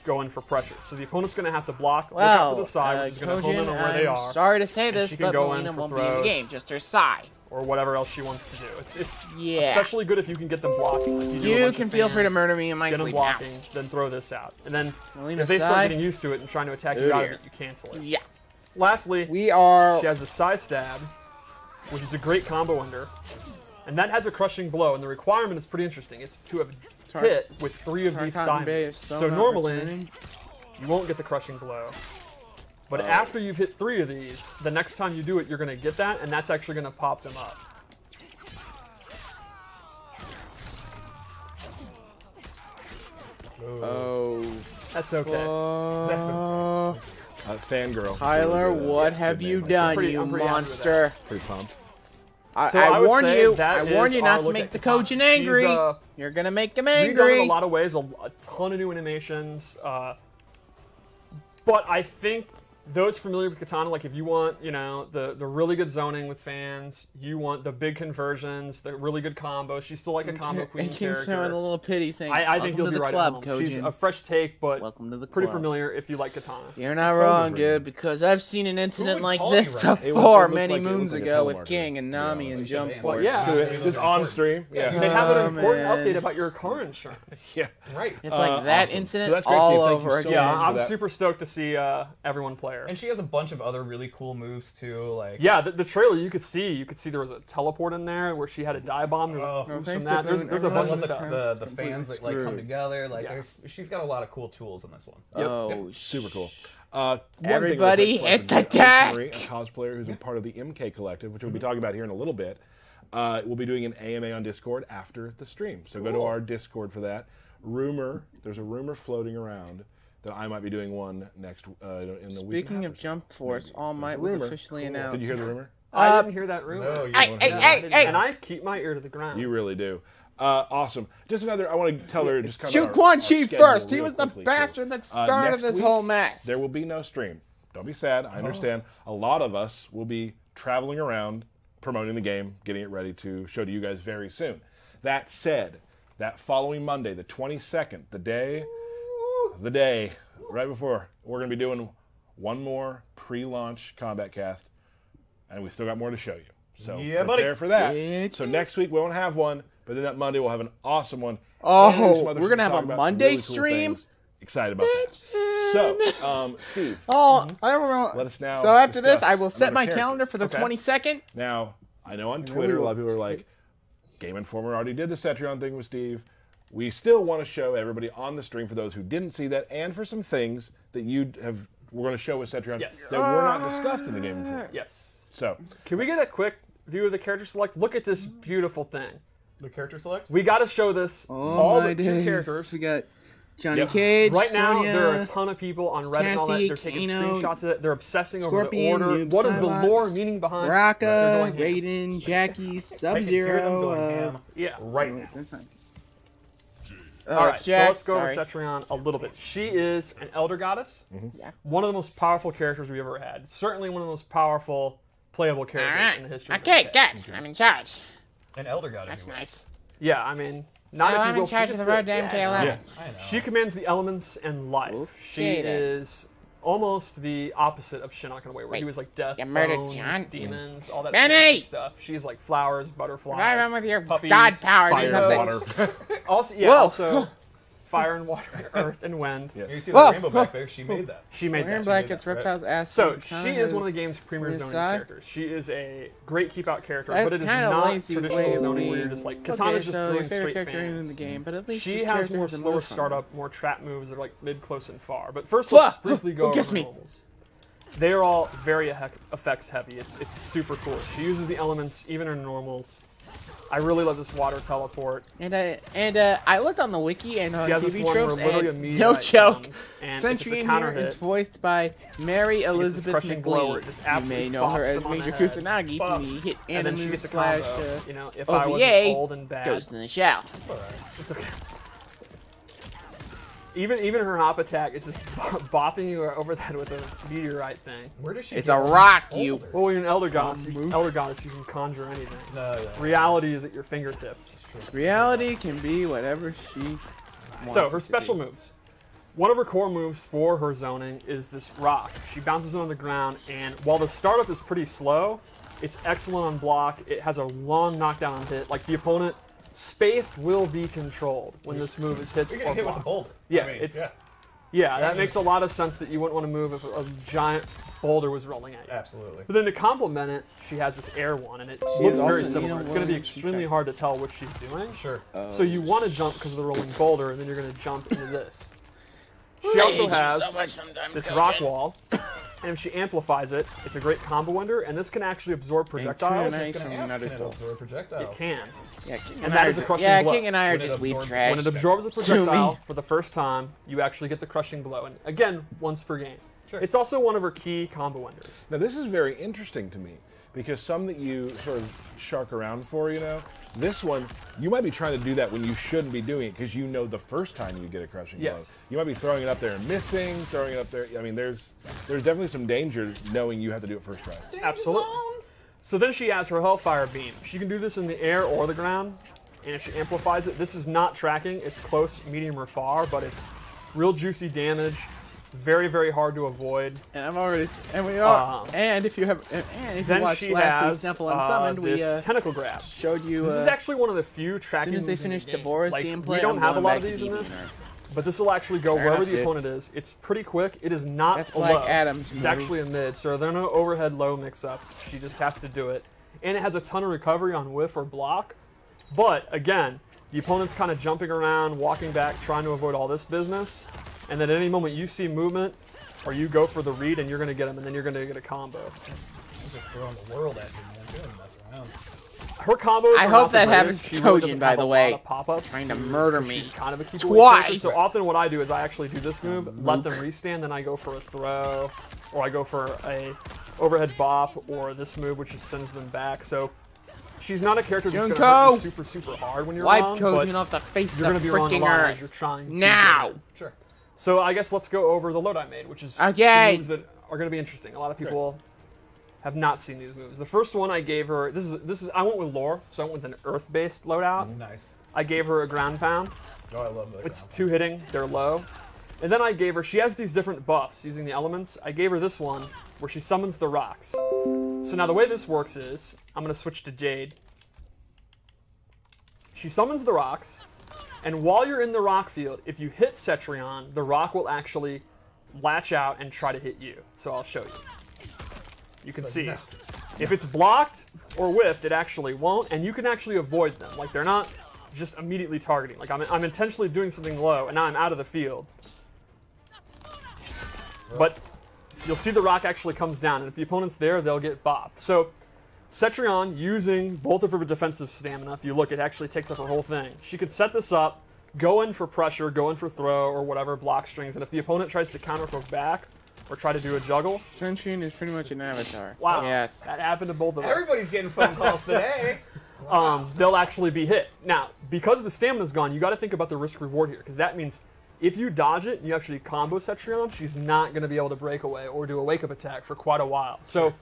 go in for pressure. So the opponent's going to have to block, look out for the Sai, which is going to hone in on where they are. Sorry to say this, but Melina won't be in the game, just her Sai. Or whatever else she wants to do. It's especially good if you can get them blocking. Like you can feel free to murder me in my sleep now. Get them blocking, then throw this out. And then if they start getting used to it and trying to attack you out of it, you cancel it. Yeah. Lastly, she has the Sai Stab, which is a great combo under. And that has a crushing blow, and the requirement is pretty interesting. It's to have hit with 3 of these Sai moves. So normally, you won't get the crushing blow. But after you've hit 3 of these, the next time you do it, you're going to get that, and that's actually going to pop them up. Oh. That's okay. Fangirl. Tyler, what have you done, you monster? Pretty pumped. I warn you not to make the Kojin angry. You're going to make him angry. In a lot of ways, a ton of new animations. But I think those familiar with Katana, like if you want, you know, the really good zoning with fans, you want the big conversions, the really good combos. She's still like a combo queen character. Showing a little pity saying, I think you'll be right at home. Kojin. She's a fresh take, but welcome to the pretty club. familiar if you like Katana. You're not wrong, dude, because I've seen an incident like this before many moons ago with King and Nami and Jump Force. Yeah, just on stream. Yeah, they have an important update about your car insurance. Yeah, right. It's like that incident all over again. I'm super stoked to see everyone play her. And she has a bunch of other really cool moves too. Like the trailer you could see there was a teleport in there where she had a dive bomb. There's a bunch of stuff. The fans that like come together. Like she's got a lot of cool tools in this one. Oh, super cool. Everybody hit the deck! A cosplayer who's a part of the MK Collective, which we'll be talking about here in a little bit. We'll be doing an AMA on Discord after the stream. So go to our Discord for that. There's a rumor floating around that I might be doing one next in the week. Speaking of Jump Force, All Might was officially announced. Did you hear the rumor? I didn't hear that rumor. No, and I keep my ear to the ground. You really do. Awesome. Just another. I want to tell her just kind of. Shoot Quan Chi first. He was the bastard that started this whole mess. There will be no stream. Don't be sad. I understand. A lot of us will be traveling around, promoting the game, getting it ready to show to you guys very soon. That said, that following Monday, the 22nd, the day right before, we're going to be doing one more pre-launch Kombat cast, and we still got more to show you. So prepare for that. So next week we won't have one, but then that Monday we'll have an awesome one. Oh, we're going to have a Monday stream? Cool, excited about that. So, Steve. Oh, I don't know. Let us now. So after this, I will set my calendar for the 22nd. Now, I know on Twitter a lot of people are like, Game Informer already did the Cetrion thing with Steve. We still want to show everybody on the stream, for those who didn't see that, and for some things that we're going to show with Cetrion that were not discussed in the Game Informer. Yes. So, can we get a quick view of the character select? Look at this beautiful thing. The character select? We got to show this. All the 2 characters. We got Johnny Cage, Right now, Sonya, there are a ton of people on Reddit and all that. They're taking screenshots of it. They're obsessing Scorpion, over the order. Noob What is the Saibot, lore meaning behind Baraka, Raiden, Jackie, Sub-Zero. Yeah. Right now. That's not... All right, so let's go Sorry. over Cetrion a little bit. She is an elder goddess. Yeah. One of the most powerful characters we've ever had. Certainly one of the most powerful playable characters in the history of Okay, MK. good. I'm in charge. An elder god. That's anyway. nice. Yeah, I mean, So not if you I'm will. in charge She of the just road to did- MK11. yeah. I know. She commands the elements and life. She Okay, then. is almost the opposite of Shinnok in a way, where he was like death, you murdered bones, John? demons, all that Benny! fancy stuff. She's like flowers, butterflies, If I run with your puppies, god powers Fire or and something. water. Also, yeah, Whoa. also fire and water, earth and wind. Yeah. You see Whoa, the rainbow whoa. back there? She made that. She made Wearing that. black did gets that, right? reptiles ass. So she is one of the game's premier his zoning side. characters. She is a great keep out character, That's but it is kinda not lazy traditional way of zoning where you're being- just like Okay, Katana's just so your throwing favorite straight character in fans. the game, but at least She this has character more has slower emotion. startup, more trap moves that are like mid, close, and far. But first, Whoa, let's briefly go who over gets her me? normals. They are all very effects heavy. It's super cool. She uses the elements, even her normals. I really love this water teleport. And I looked on the wiki and on She has this TV one where tropes, literally a and meteorite no joke, comes, and if it's a Sentry in counter here is hit, voiced by Mary this Elizabeth crushing blow where McLean. it just You may absolutely know her bops as them on Major the head. Kusanagi Bop. from the hit And then she anime gets a slash combo. You know, if I wasn't OVA, old and bad, Ghost in the Shell. It's alright. it's okay. Even her hop attack is just bopping you over the head with a meteorite thing. Where does she? It's get a all rock, these you. boulders? Well, when you're an elder goddess, you can conjure anything. No, yeah. Reality is at your fingertips. Reality can be whatever she wants. So it her to special be. moves. One of her core moves for her zoning is this rock. She bounces it on the ground, and while the startup is pretty slow, it's excellent on block. It has a long knockdown on hit. Like the opponent, space will be controlled when this move is hit You're or getting hit with a blocked. boulder. Yeah, I mean, it's yeah. yeah, that makes a lot of sense that you wouldn't want to move if a giant boulder was rolling at you. Absolutely. But then to complement it, she has this air one, and it She looks is very also similar. Nina It's going to be Williams. extremely hard to tell what she's doing. Sure. So you want to jump because of the rolling boulder, and then you're going to jump into this. She also has this rock wall, and if she amplifies it, it's a great combo ender, and this can actually absorb projectiles. Nice Just gonna from ask, another can it door. absorb projectiles? It can. Yeah, King And and that I is a are, crushing yeah, blow. King and I are When it just weed absorbs- trash. When it absorbs a Sue me. projectile for the first time, you actually get the crushing blow, and again, once per game. Sure. It's also one of her key combo enders. Now, this is very interesting to me because some that you sort of shark around for, you know, this one, you might be trying to do that when you shouldn't be doing it because you know the first time you get a crushing blow. Yes. You might be throwing it up there and missing, throwing it up there. I mean, there's definitely some danger knowing you have to do it first try. Absolutely. So then she has her Hellfire Beam. She can do this in the air or the ground, and if she amplifies it, this is not tracking. It's close, medium, or far, but it's real juicy damage. Very, very hard to avoid. And I'm already, and we are, and if you have, and if you Then watched she last has week's Nephil Unsummoned, we this tentacle grab. showed you. This is actually one of the few tracking as soon as they moves in the finish game. Deborah's Like, gameplay, we don't I'm have a going lot of back these to in this, DeviantArt. but this will actually go Fair wherever enough, the dude. opponent is. It's pretty quick. It is not That's a Black low. Adam's It's move. actually a mid, so there are no overhead low mix-ups. She just has to do it. And it has a ton of recovery on whiff or block. But, again, the opponent's kind of jumping around, walking back, trying to avoid all this business. And then at any moment you see movement, or you go for the read and you're going to get him, and then you're going to get a combo. I'm just throwing the world at you, man. She doesn't mess around. Her combos I are hope not the that greatest. happens She to really Kojin, doesn't by have the a way. lot of pop-ups. Trying to murder me. She's kind of a keep Twice. So often what I do is I actually do this move, let them restand, then I go for a throw, or I go for a overhead bop, or this move which just sends them back. So she's not a character that's going to hurt you super, super hard when you're Wipe wrong, Kojin but off the face of you're the going to be wrong a freaking lot as earth. you're trying to Now. get in. Sure. So I guess let's go over the load I made, which is Okay. some moves that are going to be interesting. A lot of people have not seen these moves. The first one I gave her, this is I went with lore, so I went with an earth-based loadout. Nice. I gave her a ground pound. Oh, I love that. It's 2 hitting, they're low. And then I gave her, she has these different buffs using the elements. I gave her this one where she summons the rocks. So now the way this works is, I'm going to switch to Jade. She summons the rocks, and while you're in the rock field, if you hit Cetrion, the rock will actually latch out and try to hit you. So I'll show you. You can see. If it's blocked or whiffed, it actually won't, and you can actually avoid them. Like, they're not just immediately targeting. Like, I'm intentionally doing something low, and now I'm out of the field. But you'll see the rock actually comes down, and if the opponent's there, they'll get bopped. So Cetrion, using both of her defensive stamina, if you look, it actually takes up her whole thing. She could set this up, go in for pressure, go in for throw, or whatever, block strings, and if the opponent tries to counter poke back, or try to do a juggle... Centurion is pretty much an avatar. Wow. Yes. That happened to both of us. Everybody's getting phone calls today. They'll actually be hit. Now, because the stamina's gone, you got to think about the risk-reward here, because that means if you dodge it and you actually combo Cetrion, she's not going to be able to break away or do a wake-up attack for quite a while. So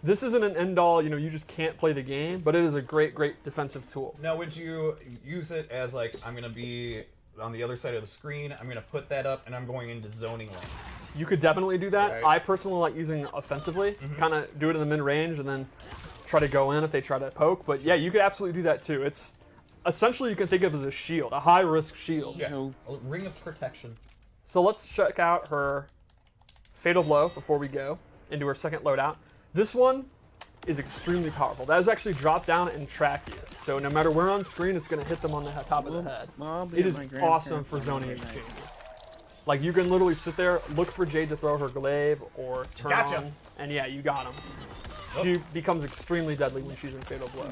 this isn't an end-all, you just can't play the game, but it is a great, great defensive tool. Now, would you use it as, like, I'm going to be on the other side of the screen, I'm going to put that up, and I'm going into zoning lane? You could definitely do that. Right. I personally like using it offensively, kind of do it in the mid-range, and then try to go in if they try to poke. But yeah, you could absolutely do that too. It's essentially you can think of it as a shield, a high-risk shield. Yeah, a ring of protection. So let's check out her Fatal Blow before we go into her second loadout. This one is extremely powerful. That is actually drop down and track you. So no matter where on screen, it's going to hit them on the top of the head. It is awesome for zoning exchanges. Like, you can literally sit there, look for Jade to throw her glaive or turn on, and yeah, you got him. She becomes extremely deadly when she's in Fatal Blow.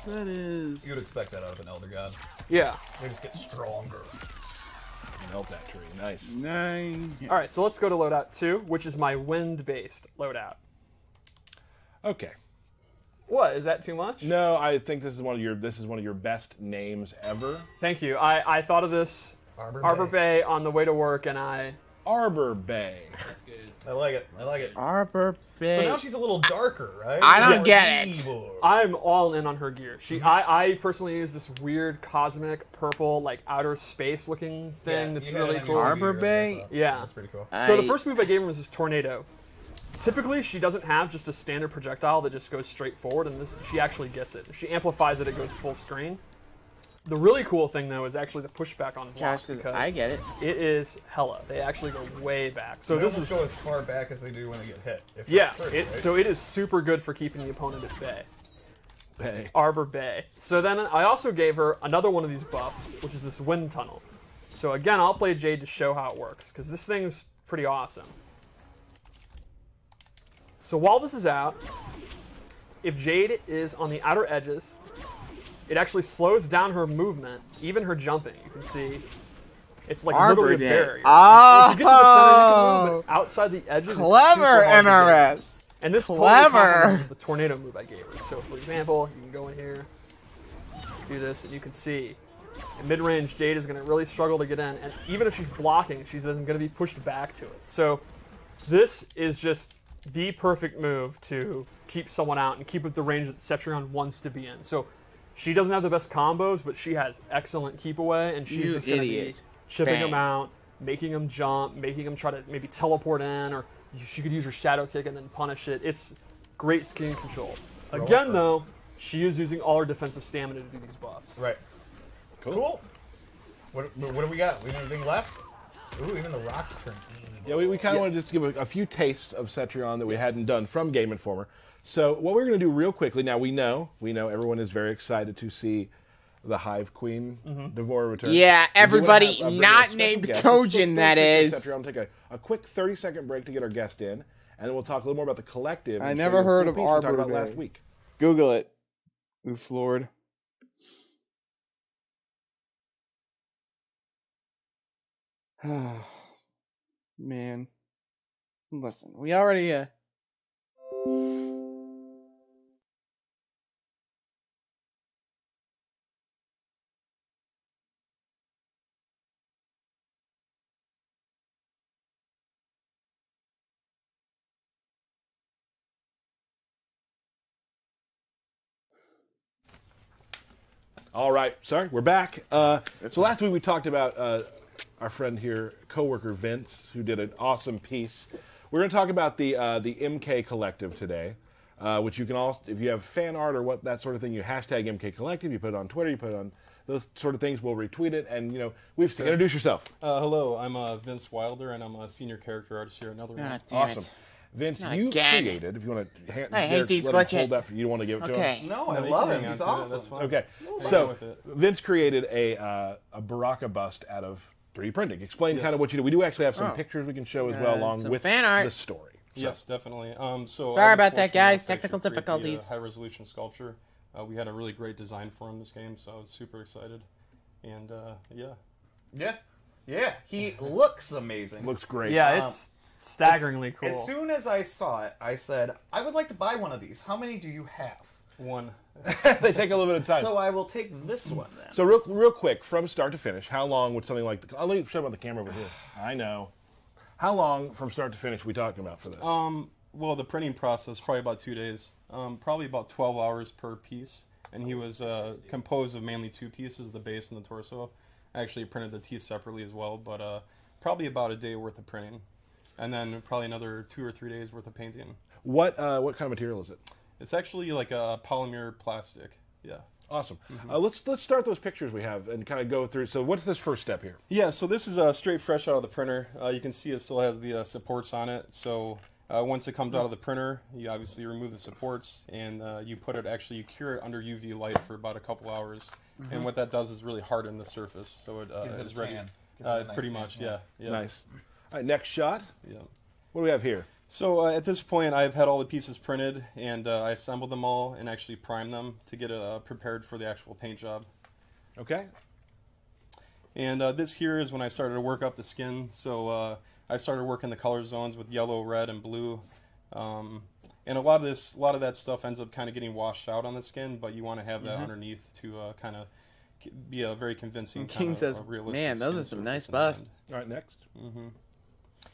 That is... You would expect that out of an Elder God. Yeah. They just get stronger. Melt that tree. Nice. All right, so let's go to loadout 2, which is my wind-based loadout. Okay. What, is that too much? No, I think this is one of your best names ever. Thank you. I thought of this Arbor Bay on the way to work, and Arbor Bay. That's good. I like it. I like it. Arbor Bay. So now she's a little darker, right? I don't get it. I'm all in on her gear. I personally use this weird cosmic purple, like outer space looking thing that's really cool. Arbor Bay? Yeah. That's pretty cool. So the first move I gave her was this Tornado. Typically, she doesn't have just a standard projectile that just goes straight forward, and she actually gets it. If she amplifies it, it goes full screen. The really cool thing, though, is actually the pushback on block. Josh says, I get it. It is hella. They actually go way back. So they this is go as far back as they do when they get hit. Yeah, so it is super good for keeping the opponent at bay. Arbor Bay. So then I also gave her another one of these buffs, which is this Wind Tunnel. So again, I'll play Jade to show how it works, because this thing's pretty awesome. So while this is out, if Jade is on the outer edges, it actually slows down her movement, even her jumping. You can see it's like literally a barrier. Oh! If you get to the center, you can move, but outside the edges, clever NRS. And this clever. Totally is the tornado move I gave her. So for example, you can go in here, do this, and you can see in mid-range, Jade is going to really struggle to get in. And even if she's blocking, she's going to be pushed back to it. So this is just the perfect move to keep someone out and keep up the range that Cetrion wants to be in. So she doesn't have the best combos, but she has excellent keep away, and she's just going to be chipping them out, making them jump, making them try to maybe teleport in, or she could use her shadow kick and then punish it. It's great skin control. Again, though, she is using all her defensive stamina to do these buffs. Right. Cool. What do we got? We have anything left? Ooh, even the rocks turn. Yeah, we kind of want to just give a few tastes of Cetrion that we hadn't done from Game Informer. So what we're going to do real quickly, now we know everyone is very excited to see the Hive Queen D'Vorah return. Yeah, everybody not named Kojin, that is. Cetrion, take a quick 30-second break to get our guest in, and then we'll talk a little more about the collective. I never heard of Arbor Bay. Last week. Google it. Oof, Lord. Man. Listen, we already All right, sorry, we're back. So last week we talked about our friend here, coworker Vince, who did an awesome piece. We're going to talk about the MK Collective today, which you can also, if you have fan art or that sort of thing, you hashtag MK Collective, you put it on Twitter, you put it on those sort of things. We'll retweet it, and we've seen. Introduce yourself. Hello, I'm Vince Wilder, and I'm a senior character artist here at Netherlands. Awesome. Vince, you created, if you want to I hate these glitches. Hold that you don't want to give it to him? No, I love it. It's awesome. That's fine. Okay, so Vince created a Baraka bust out of 3D printing. Explain kind of what you do. We do actually have some pictures we can show as well, along with fan art. the story. So. Yes, definitely. Sorry about that, guys. Technical difficulties. High resolution sculpture. We had a really great design for him this game, so I was super excited. And yeah. Yeah. Yeah, he looks amazing. Looks great. Yeah, it's staggeringly cool. As soon as I saw it, I said, I would like to buy one of these. How many do you have? One. They take a little bit of time. So I will take this one then. So real quick, from start to finish, how long would something like... I'll let you show them on the camera over here. I know. How long from start to finish are we talking about for this? Well, the printing process, probably about 2 days. Probably about 12 hours per piece. And he was composed of mainly 2 pieces, the base and the torso. I actually printed the teeth separately as well, but probably about a day worth of printing. And then probably another 2 or 3 days worth of painting. What kind of material is it? It's actually like a polymer plastic. Yeah. Awesome. Let's start those pictures we have and kind of go through. So what's this first step here? Yeah, so this is straight fresh out of the printer. You can see it still has the supports on it. So once it comes out of the printer, you obviously remove the supports and you put it, you cure it under UV light for about a couple hours. And what that does is really harden the surface, so it is ready. Pretty much, yeah. Nice. All right, next shot. Yeah. What do we have here? So at this point, I've had all the pieces printed, and I assembled them all and actually primed them to get it prepared for the actual paint job. Okay. And this here is when I started to work up the skin. So I started working the color zones with yellow, red, and blue. And a lot of that stuff ends up kind of getting washed out on the skin, but you want to have that underneath to kind of be a very convincing. King says, "Man, those are some nice busts." All right, next.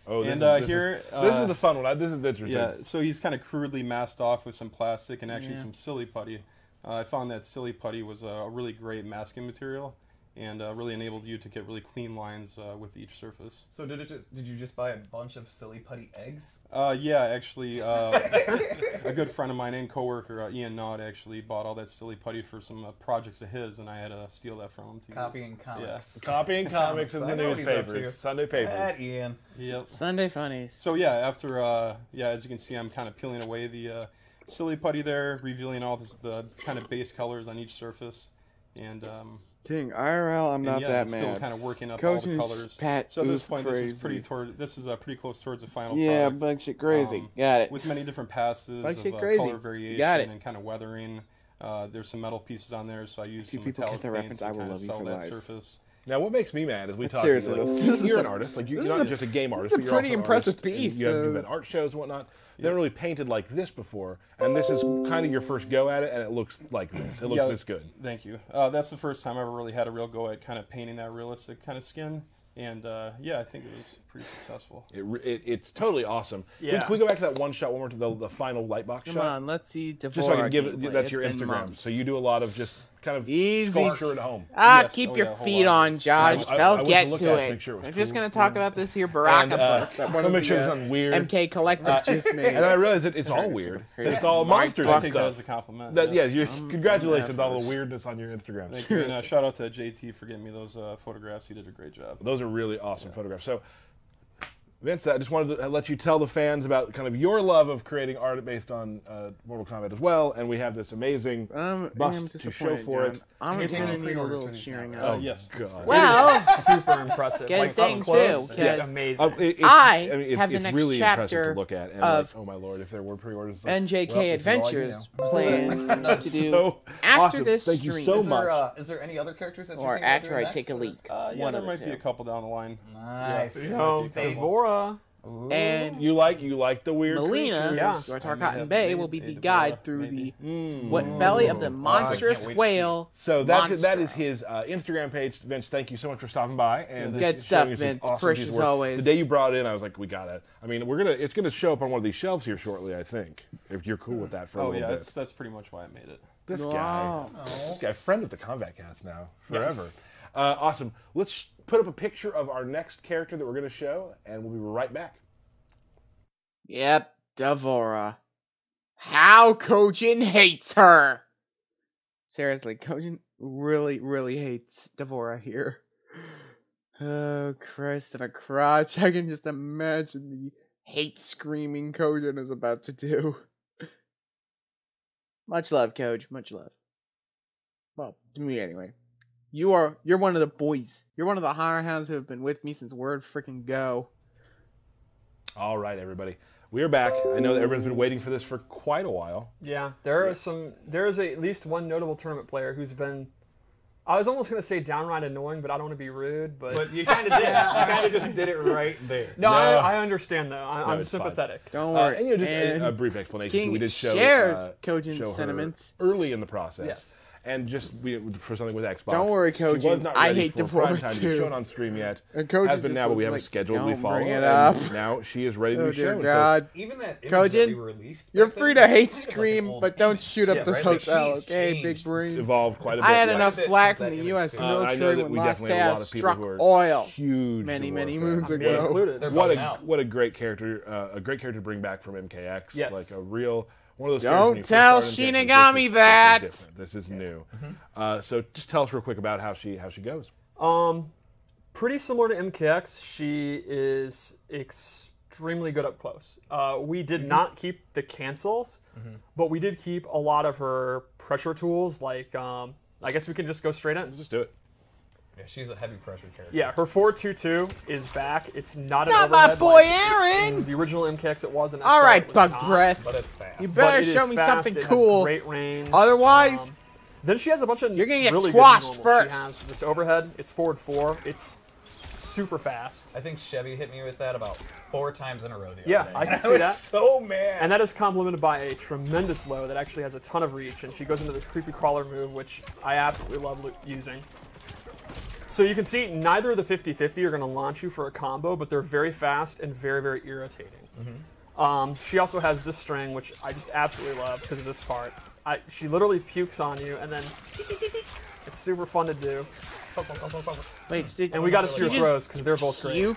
Oh, this is the fun one. This is interesting. Yeah, so he's kind of crudely masked off with some plastic and actually some silly putty. I found that silly putty was a really great masking material and really enabled you to get really clean lines with each surface. So did you just buy a bunch of silly putty eggs? Yeah, actually, a good friend of mine and coworker, Ian Nod, actually bought all that silly putty for some projects of his, and I had to steal that from him. Copying comics. Yeah. Copying comics in the newspapers. Sunday papers. That Ian. Yep. Sunday funnies. So yeah, after as you can see, I'm kind of peeling away the silly putty there, revealing all the kind of base colors on each surface, and King IRL, I'm not that mad. Still kind of working up all the colors. So at this point, this is pretty close towards the final product. Bug shit crazy. Got it. With many different passes of color variation and kind of weathering. There's some metal pieces on there, so I use some metallic paints to kind of sell that surface. Now, what makes me mad is we talk. Seriously, you're an artist, like you're not just a game artist. This is a pretty impressive piece. You have to do art shows and whatnot. They haven't really painted like this before, and this is kind of your first go at it, and it looks like this. It looks this good. Thank you. That's the first time I ever really had a real go at kind of painting that realistic kind of skin. And I think it was pretty successful. It's totally awesome. Yeah. Can we go back to that one shot, one more to the final lightbox shot? Come on, let's see. Just so I can give it. That's your Instagram. Months. So you do a lot of just kind of easy sculpture at home. Keep your feet on, Josh. They'll get to it. I'm just going to talk about this here Baraka bust that one of the MK Collective just made. And I realize that it's all weird. It's all monsters and stuff. That as a compliment. Congratulations on all the weirdness on your Instagram. Thank you. And shout out to JT for getting me those photographs. He did a great job. Those are really awesome photographs. So, Vince, I just wanted to let you tell the fans about kind of your love of creating art based on Mortal Kombat as well, and we have this amazing bust to show for it. I'm going to need a little cheering out. Oh, yes. God. Well, super impressive. Good thing, too, because amazing. I have the next really chapter to look at, and of oh my lord, if there were pre-orders. NJK Adventures planned to do after this stream. Thank you so much. Is there any other characters that you or think after I take a leak? Yeah, there might be a couple down the line. Nice. Devora. And you like the weird Melina, Tarkatan Bay, will be the guide through the belly of the monstrous whale. So that is his Instagram page. Vince, thank you so much for stopping by. And good stuff, Vince. Awesome precious always. The day you brought it in, I was like, we got it. I mean, it's gonna show up on one of these shelves here shortly, I think. If you're cool with that for a little bit. That's pretty much why I made it. This guy, friend of the Kombat Cast now, forever. Awesome. Let's put up a picture of our next character that we're going to show, and we'll be right back. Yep, Devora. How Kojin hates her! Seriously, Kojin really, really hates Devora here. Oh, Christ, in a crotch. I can just imagine the hate-screaming Kojin is about to do. Much love, Coach. Much love. Well, to me anyway. You're one of the boys. You're one of the higher hounds who have been with me since word freaking go. All right, everybody. We are back. I know that everyone's been waiting for this for quite a while. Yeah, there is at least one notable tournament player who's been I was almost going to say downright annoying, but I don't want to be rude. But you kind of did. You kind of just did it right there. No, I understand, though. I'm sympathetic. Fine. Don't worry. And just a brief explanation. King we did show Kojin's sentiments early in the process. Yes. And just for something with Xbox. Don't worry, Kojin. She was not I ready hate for Devora prime time to be too. shown on stream yet. And Kojin has been now, but we haven't like, scheduled. We follow. Bring it up. Now she is ready to Oh be dear shown. God. So, even that image Kojin, that we released, you're free to hate like Scream, but don't shoot up this hotel, okay, big brain? Evolved quite a bit. I had like, enough flack from the U.S. I know military that when we Las definitely have a lot Tejas of people struck who are oil huge many Devora moons fans. ago. What a great character! A great character to bring back from MKX. Yes. Like a real. One of those Don't tell Shinigami that. This is new. So just tell us real quick about how she goes. Pretty similar to MKX. She is extremely good up close. We did not keep the cancels, but we did keep a lot of her pressure tools. Like I guess we can just go straight in. Let's just do it. Yeah, she's a heavy pressure character. Yeah, her 4-2-2 is back. It's not an Not overhead my boy like Aaron. in the original MKX it was. All right, Bug Breath. But it's fast. You better But it show is me fast, something it has cool. great range. Otherwise, then she has a bunch of you're gonna get really squashed good normals. first. She has this overhead. It's forward 4. It's super fast. I think Chevy hit me with that about 4 times in a row. Yeah, I can see that. So mad. And that is complemented by a tremendous low that actually has a ton of reach, and she goes into this creepy crawler move, which I absolutely love using. So you can see neither of the 50-50 are going to launch you for a combo, but they're very fast and very, very irritating. She also has this string, which I just absolutely love because of this part. She literally pukes on you, and then it's super fun to do. wait, And we got to see her throws because they're both great.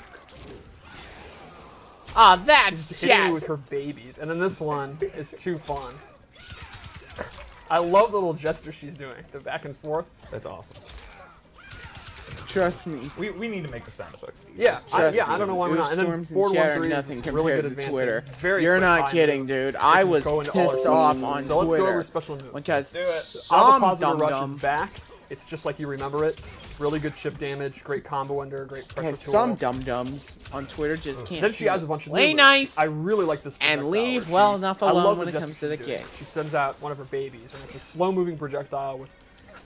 Oh, that's She's hitting you with her babies, and then this one is too fun. I love the little gesture she's doing, the back and forth. That's awesome. Trust me. We need to make the sound effects. Yeah, I me. don't know why we're not. And then Storms and chatter, 4-1-3 nothing is this really good compared to advancing, Twitter. very You're quick not high kidding, move. dude. It I can was go into all pissed our off special on moves. So let's go Twitter over special moves. because Do it. some Avopositor Rush is dum-dum back. It's just like you remember it. Really good chip damage, great combo ender, great pressure has tool. some dum-dums on Twitter just can't Then she has a bunch of play movers. nice I really like this projectile and leave where well she- enough I love alone when it gesture comes to the she's doing. kicks. She sends out one of her babies, and it's a slow-moving projectile with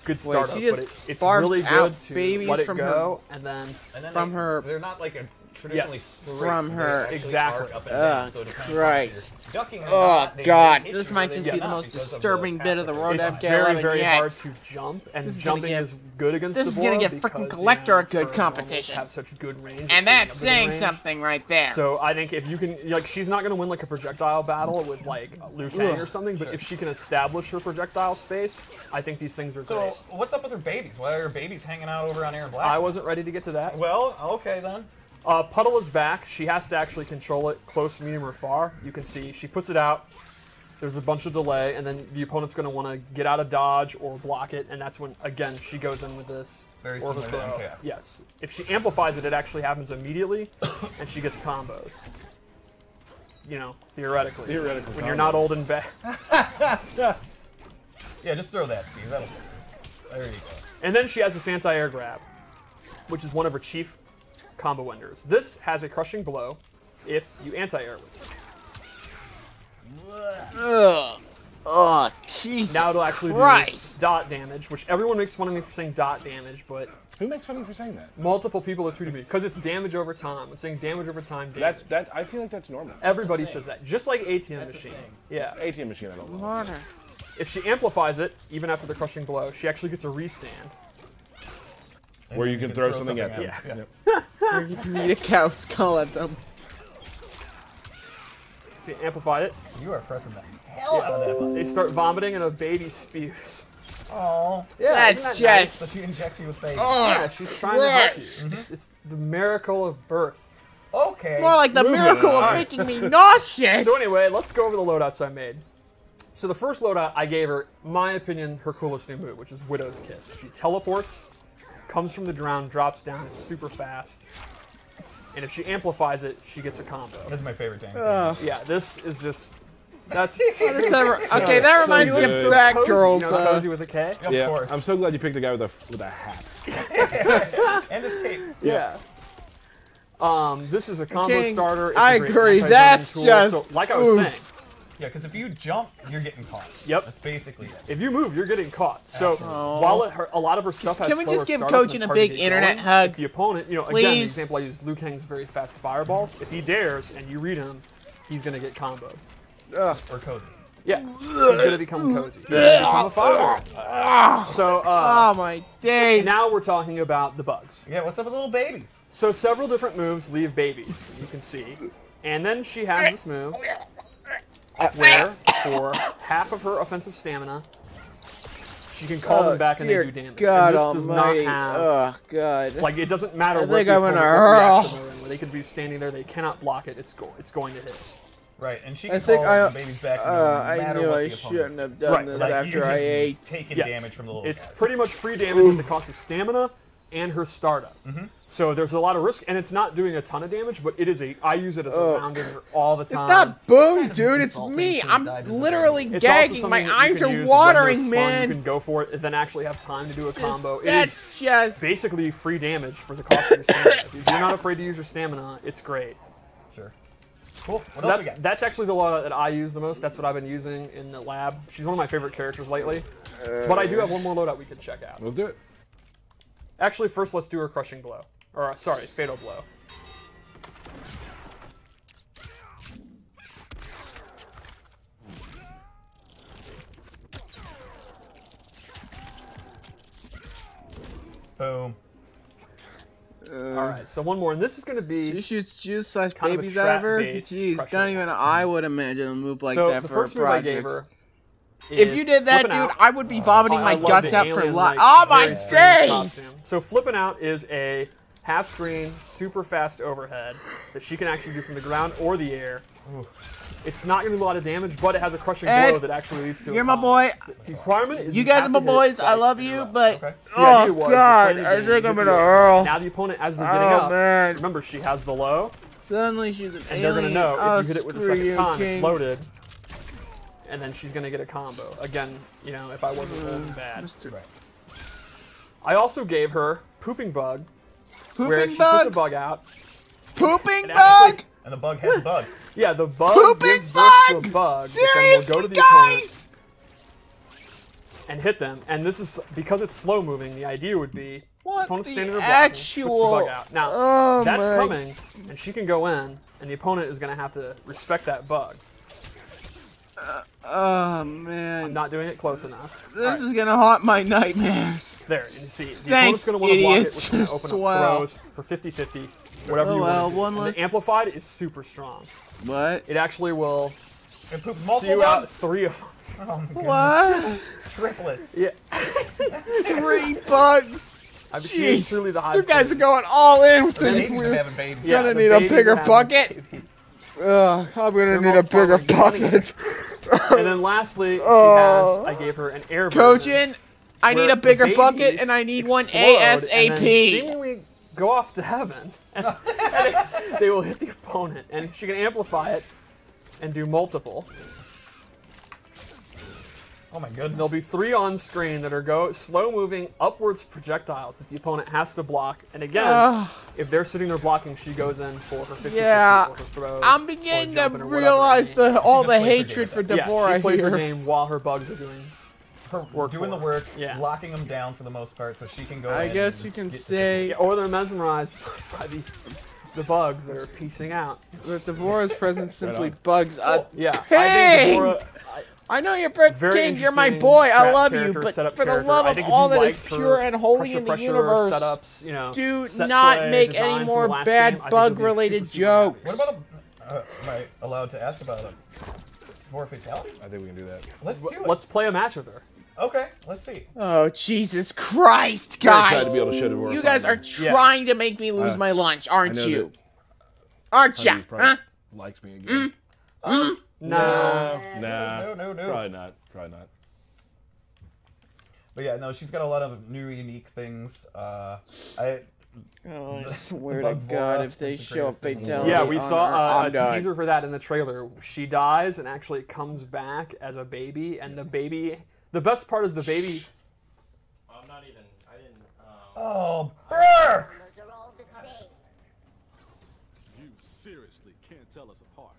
good Wait, startup, she just but it's farts really out good to babies let it from go, and then from her. They're not like a traditionally straight. From They her. actually Exactly. arc up and down, so depending on Christ. if you're ducking or Oh not, they God, hit this you might where just they be the get most because of the disturbing bit of the road to it's MK11 very, very yet. hard to jump, and This is jumping gonna is good against this the is gonna board get because, frickin' you Collector know, a good her competition. normals have such good range, And that's it's in saying range. something right there. So I think if you can, like, she's not going to win like a projectile battle with like Liu Kang or something, but if she can establish her projectile space, I think these things are great. So what's up with her babies? Why are her babies hanging out over on Aaron Black? I wasn't ready to get to that. Well, okay then. Puddle is back. She has to actually control it close, medium, or far. You can see she puts it out. There's a bunch of delay, and then the opponent's going to want to get out of dodge or block it, and that's when, again, she goes in with this. Very or similar to MKX. Yes. If she amplifies it, it actually happens immediately, and she gets combos. You know, theoretically. Theoretical when you're not old and bad. Yeah, just throw that, Steve. That'll fix it. There you go. And then she has this anti-air grab, which is one of her chief combo enders. This has a crushing blow if you anti-air with it. Ugh. Oh, Jesus Now it'll actually Christ. do dot damage, which everyone makes fun of me for saying dot damage, but Who makes fun of you for saying that? multiple people are tweeting me because it's damage over time. I'm saying damage over time. Damage. I feel like that's normal. Everybody says that, just like ATM machine. Yeah. ATM machine, I don't know. Water. If she amplifies it, even after the crushing blow, she actually gets a restand. Where you can throw something at them. Yeah. Yep. Or you can eat a cow skull at them. See, amplify it. You are pressing the hell out of that button. They start vomiting and a baby spews. Oh. Yeah, That's isn't that nice? So just. she injects you with baby. Yeah, she's trying to help you. Christ. It's the miracle of birth. Okay. More like the miracle of on. making me nauseous. So anyway, let's go over the loadouts I made. So the first loadout, I gave her, my opinion, her coolest new move, which is Widow's Kiss. She teleports, comes from the ground, drops down, it's super fast. And if she amplifies it, she gets a combo. This is my favorite thing. Yeah, this is just... That's... Okay, that reminds me of good. Bad Cozy, Girls. you know, Cozy with a K? Of Yeah, course. I'm so glad you picked a guy with a hat. And his cape. Yeah. This is a combo King, starter. It's I a great agree, anti-zoning that's tool. just- So, like I was oof. saying, Yeah, because if you jump, you're getting caught. Yep. That's basically it. If you move, you're getting caught. So while a lot of her stuff has Can we just give startup, Kojin a big internet hug? If the opponent, you know, Please? again, the example I used, Liu Kang's very fast fireballs. If he dares and you read him, he's going to get comboed. Or cozy. Yeah, he's going to become cozy. He's going to become a fireball. So, oh my days. Now we're talking about the bugs. Yeah, what's up with little babies? So several different moves leave babies, you can see. And then she has this move where, for half of her offensive stamina, she can call them back and they do damage. God and this almighty. does not have, oh god. like, it doesn't matter I what think the I'm gonna opponent hurl. where they could be standing there, they cannot block it, it's going to hit. Right, and she can call the babies back no matter I knew what I the shouldn't have done this like, after I ate. Taking damage from the little It's guys. pretty much free damage at the cost of stamina and her startup. So there's a lot of risk, and it's not doing a ton of damage, but it is I use it as a rounder all the time. It's not Boon, dude. It's me. I'm literally gagging. My eyes are watering, man. You can go for it and then actually have time to do a combo. That's just basically free damage for the cost of your stamina. If you're not afraid to use your stamina, it's great. Sure. Cool. So that's actually the loadout that I use the most. That's what I've been using in the lab. She's one of my favorite characters lately. But I do have one more loadout we can check out. We'll do it. Actually, first let's do her crushing blow. Or, sorry, fatal blow. Boom. Alright, so one more, and this is going to be... She shoots juice slash kind of babies out of her? trap-based Jeez, crushing don't even... I would imagine a move like so that the for first move I gave projects. her If you did that, dude, out. I would be vomiting I my love guts the out for alien, life. like, Oh my very strange days! costume. So flipping out is a half screen, super fast overhead that she can actually do from the ground or the air. Ooh. It's not going to do a lot of damage, but it has a crushing blow that actually leads to You're a my boy. The requirement is you guys are my boys. I love you, but oh god, I think I'm gonna hurl. Now the opponent, as they're getting up, man. remember she has the low. Suddenly she's an and alien. they're gonna know oh, if you hit it with the second time, it's loaded, and then she's gonna get a combo. Again, you know, if I wasn't holding bad. Right. I also gave her pooping bug, where Pooping she bug? puts a bug out. Pooping and bug? actually, and the bug has a bug. Yeah, the bug Pooping gives birth to a bug? bug, Seriously, but then will go to the guys? opponent and hit them. And this is because it's slow moving. The idea would be opponent standing there blocking, puts the bug out. Now that's coming, and she can go in, and the opponent is going to have to respect that bug. Oh man, I'm not doing it close enough. This is gonna haunt my nightmares. There, you see, the Thanks, opponent's going to want to block it, idiots. which is going to open up throws for 50-50, whatever you want to do. And the amplified is super strong. What? It actually will spew out 3 of them. Oh my what? Triplets. Yeah. 3 bugs. I've seen truly the high. You guys are going all in with this weird. Yeah, gonna need a bigger bucket. I'm gonna need a bigger bucket. And then lastly, she has. I gave her an air Kojin, I need a bigger bucket and I need one ASAP. And then seemingly go off to heaven, and they will hit the opponent, and she can amplify it and do multiple. Oh my goodness. There'll be 3 on screen that are slow-moving upwards projectiles that the opponent has to block. And again, if they're sitting there blocking, she goes in for her 50 or her throws. I'm beginning to realize all the hatred for Deborah she plays here. her game while her bugs are doing work. Doing the work, locking them down for the most part, so she can go. I guess you can say. Or they're mesmerized by the bugs that are piecing out. That Deborah's presence simply bugs us. Yeah, Pain! I know you're Brett King, you're my boy, I love you, but for the love of all that is pure and holy in the universe, setups, you know, do not make any more bad bug-related jokes. What about am I allowed to ask about a more fatality? I think we can do that. Let's do it. Let's play a match with her. Okay, let's see. Oh, Jesus Christ, guys! To be able to show Deborah you guys are trying to make me lose my lunch, aren't you? Aren't ya? Huh? Likes me again. No. Probably not. But yeah, no, she's got a lot of new, unique things. I swear to God, if they show a fatality, yeah, we saw a teaser for that in the trailer. She dies and actually comes back as a baby, and the baby. The best part is the baby. I'm not even. I didn't. Oh, Burke! Those are all the same. You seriously can't tell us apart.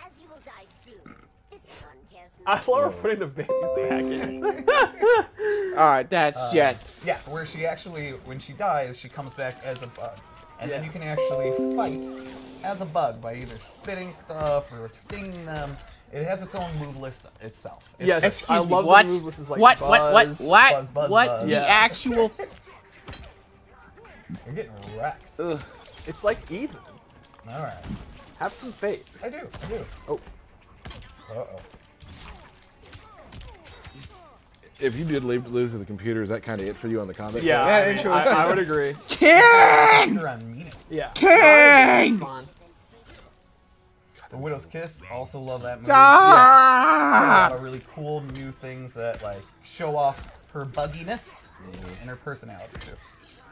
As you will die soon. This one cares I love her putting the baby back in. Alright, that's just... Yeah, where she actually, when she dies, she comes back as a bug. And then you can actually fight as a bug by either spitting stuff or stinging them. It has its own move list itself. Yes, excuse I me, love what? the move list is like what? buzz, What? The actual... You're getting wrecked. Ugh. It's like even. Alright. Have some faith. I do. Oh. Uh-oh. If you did lose to the computer, is that kind of it for you on the combat? Yeah, I would agree. King! Yeah. King! The Widow's Kiss, also love that movie. Stop! A lot of really cool new things that like show off her bugginess and her personality too.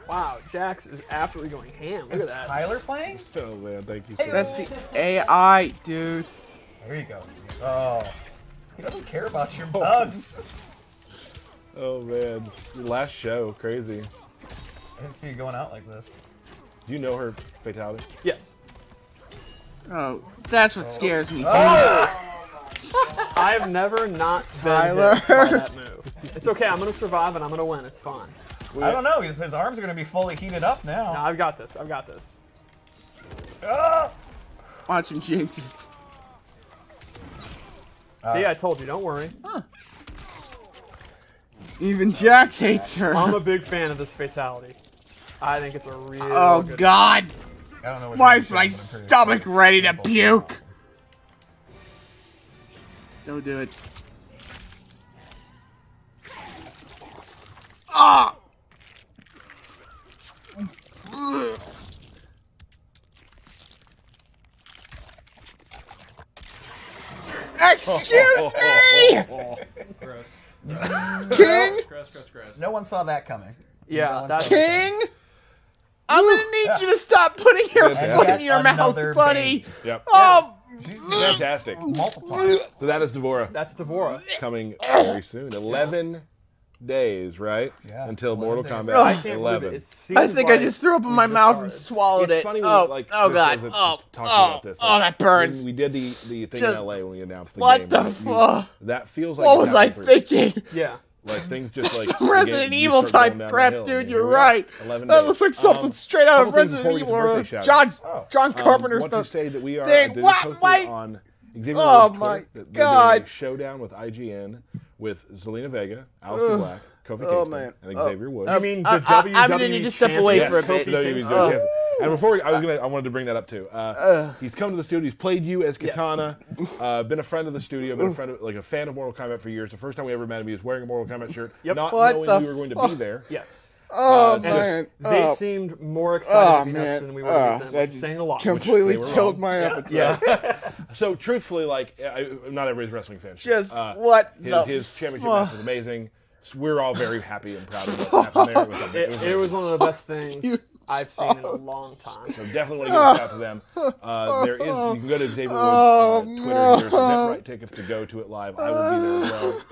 Wow, Jax is absolutely going ham. Look at that. Tyler playing? Oh man, thank you so much. That's the AI, dude. There you go. Steve. Oh, he doesn't care about your bugs. Oh man, your last show, crazy. I didn't see you going out like this. Do you know her fatality? Yes. Oh, that's what scares me. Oh. I have never not been hit by that move. It's okay, I'm going to survive and I'm going to win. It's fine. I don't know. His arms are going to be fully heated up now. No, I've got this. I've got this. Watch him jinx it. See, I told you. Don't worry. Huh. Even Jax hates her. I'm a big fan of this fatality. I think it's a real good God. I don't know what Why is my stomach ready to puke? Don't do it. Ah! Excuse me! Gross. King? Gross. No one saw that coming. Yeah, that's King? I'm gonna need you to stop putting your foot in your mouth, buddy. Yep. Oh, fantastic. Multiply. So that is Devora. That's Devora. Coming very soon. 11 days, right? Yeah. Until Mortal Kombat. I can't 11. believe it. I think I just threw up in my mouth and swallowed It's it. funny when, Oh, like, oh Chris God. was Oh, talking about this. oh, that burns. When we did the thing Just- in LA when we announced the What game. the right? fuck? That feels like What it was I happened for you. thinking? Yeah. Like things just like Some Resident you Evil start type going down the prep, hill, dude. and You're here we are, right. 11 That days. looks like something straight out of couple things Resident before we Evil. get to birthday shout-outs. John Carpenter's want to stuff. say that we are Dang, did what? posted Why? on Xavier Oh Woods' my Twitter that they're doing God. a showdown with IGN with Zelina Vega, Alistair Black, Kofi Kingston, and Xavier Woods. I mean, the WWE I'm gonna need to step away Yes, for a bit. WWE is doing it. And before I wanted to bring that up too. He's come to the studio. He's played you as Katana. Been a friend of the studio. Been a friend of, like a fan of Mortal Kombat for years. The first time we ever met him, he was wearing a Mortal Kombat shirt, not knowing we were going to be there. Yes. Oh And man. they seemed more excited to meet us than we were with them. That Saying a lot. completely they were killed wrong. my appetite. Yeah. So truthfully, like, not everybody's a wrestling fan. Just what his championship match was amazing. So we're all very happy and proud of what happened there. It was one of the best things I've seen in a long time. So definitely want to give a shout out to them. There is, you can go to Xavier Woods' Twitter. There's Eventbrite tickets to go to it live. I will be there as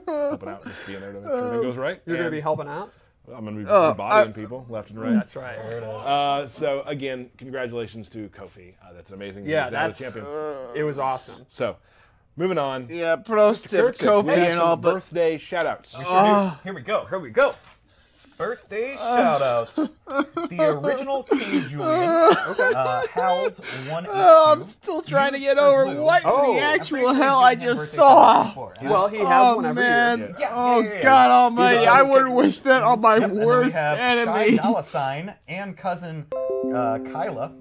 well, helping out, just being there to make sure everything goes right. You're going to be helping out? I'm going to be bodying people left and right. That's right. So again, congratulations to Kofi. That's an amazing. Yeah, that's champion. It was awesome. So, moving on. Yeah, prost to Kofi and all, but birthday shout-outs. Here we go. Birthday shout-outs. The original King Julian. Hal's 182. I'm still trying to get over what the actual hell I just saw. Well, he has one every year. Yeah. Oh, God almighty. I wouldn't wish that on my worst enemy. $Sign and cousin Kyla.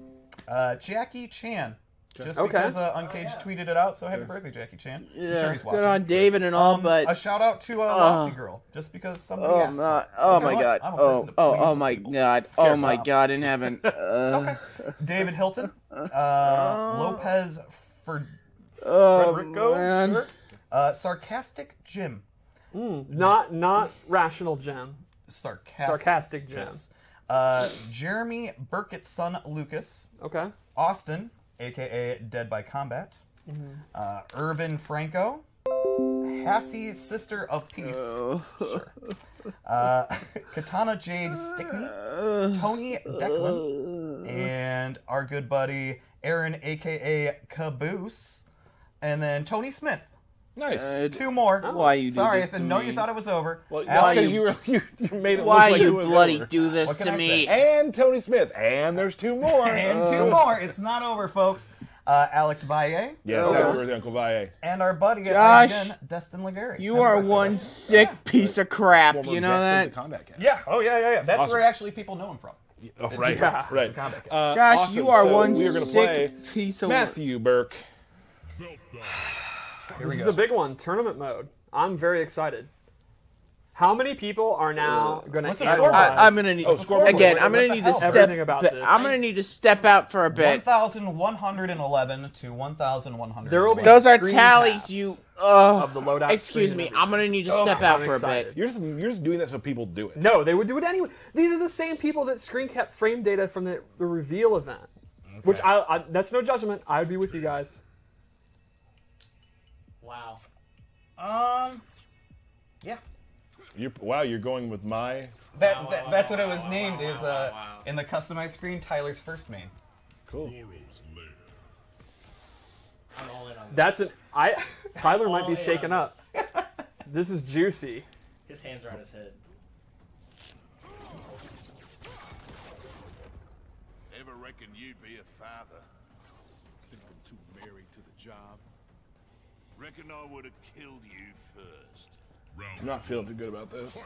Jackie Chan. Just because Uncaged tweeted it out, so happy birthday, Jackie Chan. Yeah, sure he's watching. good on David and all, but a shout out to Lofty Girl, just because somebody asked. Oh my God! Oh my God! Oh my God! In heaven. Okay. David Hilton, Lopez Frederico, sure. Sarcastic Jim. Not rational Jim. Sarcastic Jim. Yes. Jeremy Burkett's son Lucas. Okay. Austin, a.k.a. Dead by Combat. Irvin Franco. Hassie's Sister of Peace. Sure. Katana Jade Stickney. Tony Declan. And our good buddy Aaron, a.k.a. Caboose. And then Tony Smith. Nice. 2 more. Why you do Sorry, this I to know me? you thought it was over. Well, Why you made it Why look like you it was bloody over. do this What can to I me? say? And Tony Smith. And there's 2 more. And 2 more. It's not over, folks. Alex Valle. Yeah, happy birthday, Uncle Valle. And our buddy at Josh, IGN, Destin Legary. You are one sick piece of crap. Former You know guest that? of the Kombat Cast. Yeah. Oh, yeah. That's Awesome. where actually people know him from. Oh, right. Yeah. Right. Kombat Cast. Josh, Awesome. you are So one we are gonna sick play piece of Matthew Burke. This is a big one. Tournament mode. I'm very excited. How many people are now going to analyze? I'm gonna need again. I'm gonna need to step. Everything about this. I'm gonna need to step out for a bit. 1,111 to 1,100. There will be Those are screen tallies. caps You. of the loadout. Excuse screen me. and I'm gonna need to everything. step out I'm for excited. a bit. You're just doing that so people do it. No, they would do it anyway. These are the same people that screen kept frame data from the reveal event. Okay. Which I that's no judgment. I would be with you guys. Wow. Yeah. You're going with my... That's what it was named, is wow. in the customized screen, Tyler's first main. Cool. I'm all in on this. That's Tyler might be shaken up. This is juicy. His hands are on his head. Ever reckon you'd be a father? Think I'm too married to the job? Reckon I would have killed you first. I'm not feeling too good about this.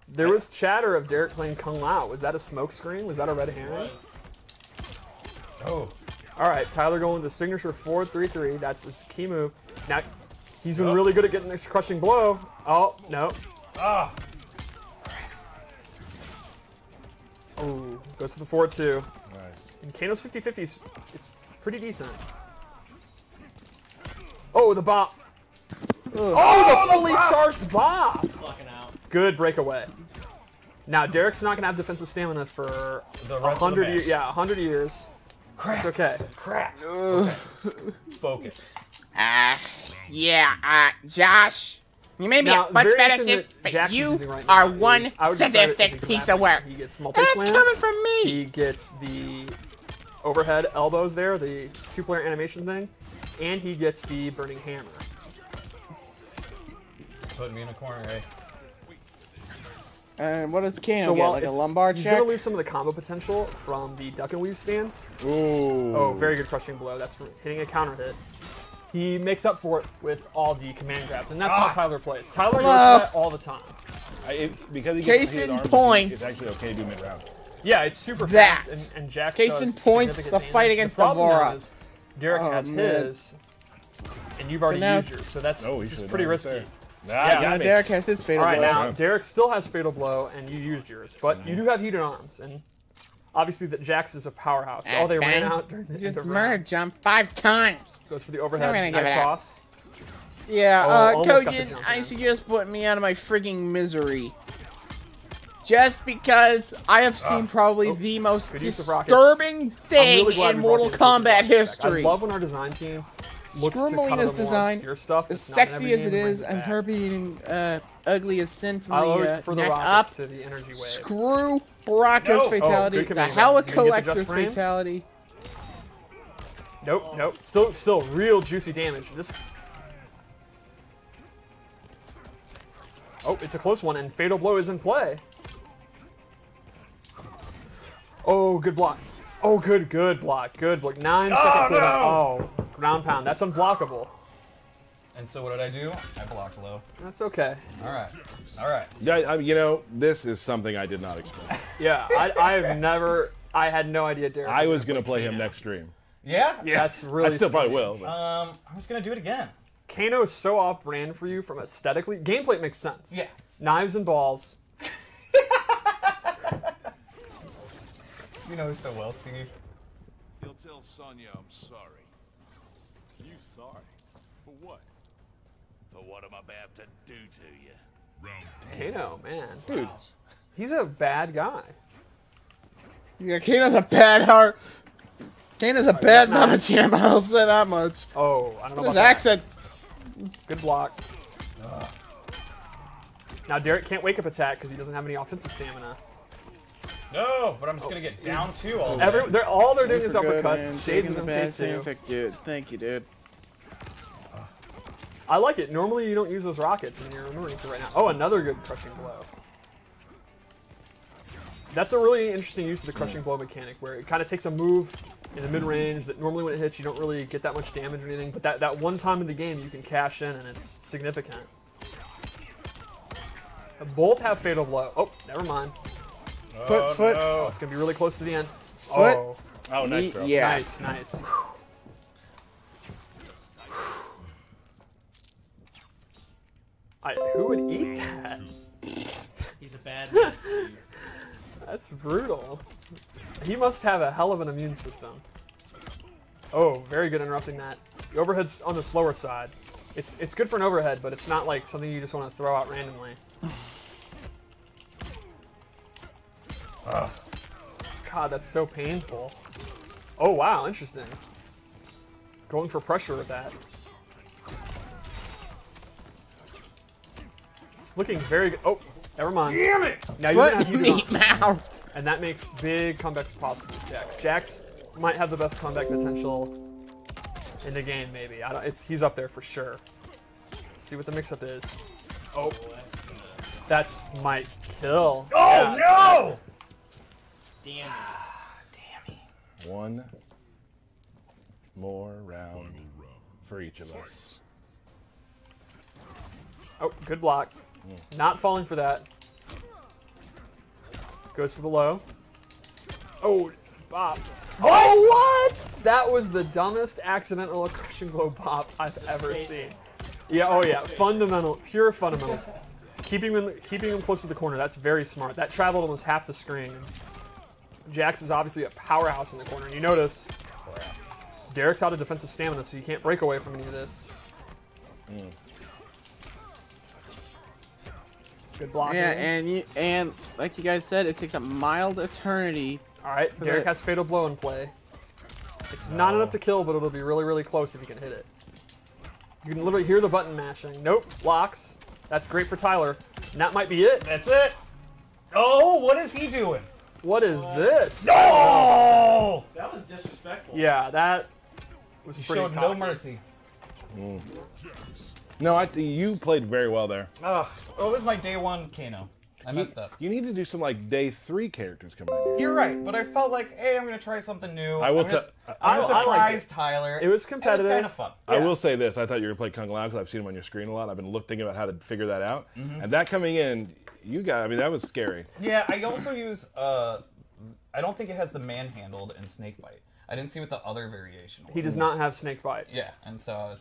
There was chatter of Derek playing Kung Lao. Was that a smoke screen? Was that a red herring? Oh. All right, Tyler going with the signature 4-3-3. That's his key move. Now, he's been really good at getting this crushing blow. Oh, no. Ah. Oh, goes to the 4-2. Nice. And Kano's 50-50, it's pretty decent. Oh, the bop. Oh, the fully charged bop. Fucking out. Good breakaway. Now, Derek's not going to have defensive stamina for The rest of the 100 years. match. Yeah, 100 years. Crap. It's okay. Crap. Okay. Focus. Josh. You may be Now, a much variation better assist, that but Jax is you using right are now one is- I would describe it as sadistic a piece grab of work. hand. He gets That's multi-slam. coming from me. He gets the overhead elbows there, the 2-player animation thing, and he gets the burning hammer. Put me in a corner, eh? What does Kano So get? while Like a it's- lumbar he's check? going to lose some of the combo potential from the duck and weave stance. Ooh. Oh, very good crushing blow. That's hitting a counter hit. He makes up for it with all the command grabs, and that's how Tyler plays. Tyler goes for that all the time. Because he Case gets hit in arms, point. it's actually okay to do mid-round. Yeah, it's super That. fast, and Jax Case does in point, significant the fight damage. against the problem Devora. now is Derek Oh, has man. his, and you've already So now- used yours, so that's Oh, this he is should've pretty done it risky. there. Nah, Yeah. you got me. Derek has his fatal All right, blow. now Derek still has fatal blow, and you used yours, but you do have heated arms, and obviously that Jax is a powerhouse. So all they ran out during the end Just of murder round. jump 5 times. Goes for the I'm overhead gonna give knife it out. toss. Yeah, almost got the Kojin, jump I in. suggest putting me out of my frigging misery. Just because I have seen probably the most good use of rockets. disturbing I'm thing really glad in we Mortal brought the Kombat rockets back. history. I love when our design team looks Screw to kind of Melina's the more design, obscure stuff. as that's not in sexy every as game it is, brings and back. her being ugly as sin from I always the prefer the neck rockets up. to the energy wave. Screw Baraka's No. fatality, Oh, good the command Hella grab. Is he gonna get the Collector's just frame? fatality. Nope, nope. Still real juicy damage. This. Oh, it's a close one, and fatal blow is in play. Oh, good block. Oh, good block. Good block. 9-second cooldown. Oh, ground pound. That's unblockable. And so what did I do? I blocked low. That's okay. All right. All right. Yeah, you know, this is something I did not expect. Yeah, I had no idea Derek. I was going to play him next stream. Yeah? That's really I still probably strange. will. But. I was going to do it again. Kano is so off-brand for you from aesthetically. Gameplay makes sense. Yeah. Knives and balls. You know so well, Steve. You'll tell Sonya I'm sorry. You sorry? For what? For what I'm about to do to you. Kano, man. Dude, he's a bad guy. Yeah, Kano's a bad heart. Kano's a bad mama champ, I'll say that much. Oh, I don't know His about that. accent. Good block. Now Derek can't wake up attack because he doesn't have any offensive stamina. No, but I'm just going to get down 2 all day. All they're doing is For good, uppercuts. man. Shades Taking of the them bad K2. fanfic, dude. Thank you, dude. I like it. Normally you don't use those rockets, and you're remembering to right now. Oh, another good crushing blow. That's a really interesting use of the crushing blow mechanic, where it kind of takes a move in the mid-range that normally when it hits you don't really get that much damage or anything, but that one time in the game you can cash in and it's significant. Both have fatal blow. Oh, never mind. Foot. Oh, it's going to be really close to the end. Foot. Oh, nice throw. Yeah. Nice. Who would eat that? He's a bad man, Steve. That's brutal. He must have a hell of an immune system. Oh, very good interrupting that. The overhead's on the slower side. It's good for an overhead, but it's not like something you just want to throw out randomly. God, that's so painful. Oh, wow, interesting. Going for pressure with that. It's looking very good. Oh, never mind. Damn it! Now you're gonna have meat mouth. And that makes big comebacks possible with Jax. Jax might have the best comeback potential in the game, maybe. He's up there for sure. Let's see what the mix-up is. Oh, that's might kill. Oh, yeah. No! Damn it. One more round for each of us. Oh, good block. Not falling for that. Goes for the low. Oh, bop. Oh, what? That was the dumbest accidental crushing blow bop I've ever seen. Yeah, oh yeah. Fundamental, pure fundamentals. Keeping him close to the corner, that's very smart. That traveled almost half the screen. Jax is obviously a powerhouse in the corner. And you notice, Derek's out of defensive stamina, so you can't break away from any of this. Good block. Yeah, and like you guys said, it takes a mild eternity. All right, Derek has fatal blow in play. It's not enough to kill, but it'll be really, really close if you can hit it. You can literally hear the button mashing. Nope, blocks. That's great for Tyler. And that might be it. That's it. Oh, what is he doing? What is this? No! That was disrespectful. Yeah, that was pretty showed no mercy. No, you played very well there. Ugh. Oh, it was my day one Kano. I messed up. You need to do some like day 3 characters coming out here. You're right, but I felt like, hey, I'm gonna try something new. I will I'm gonna surprise Tyler. It was competitive. It was kind of fun. I will say this: I thought you were gonna play Kung Lao because I've seen him on your screen a lot. I've been thinking about how to figure that out, and that coming in, I mean, that was scary. Yeah, I also use. I don't think it has the manhandled and snake bite. I didn't see what the other variation was. He does not have snake bite. Yeah, and so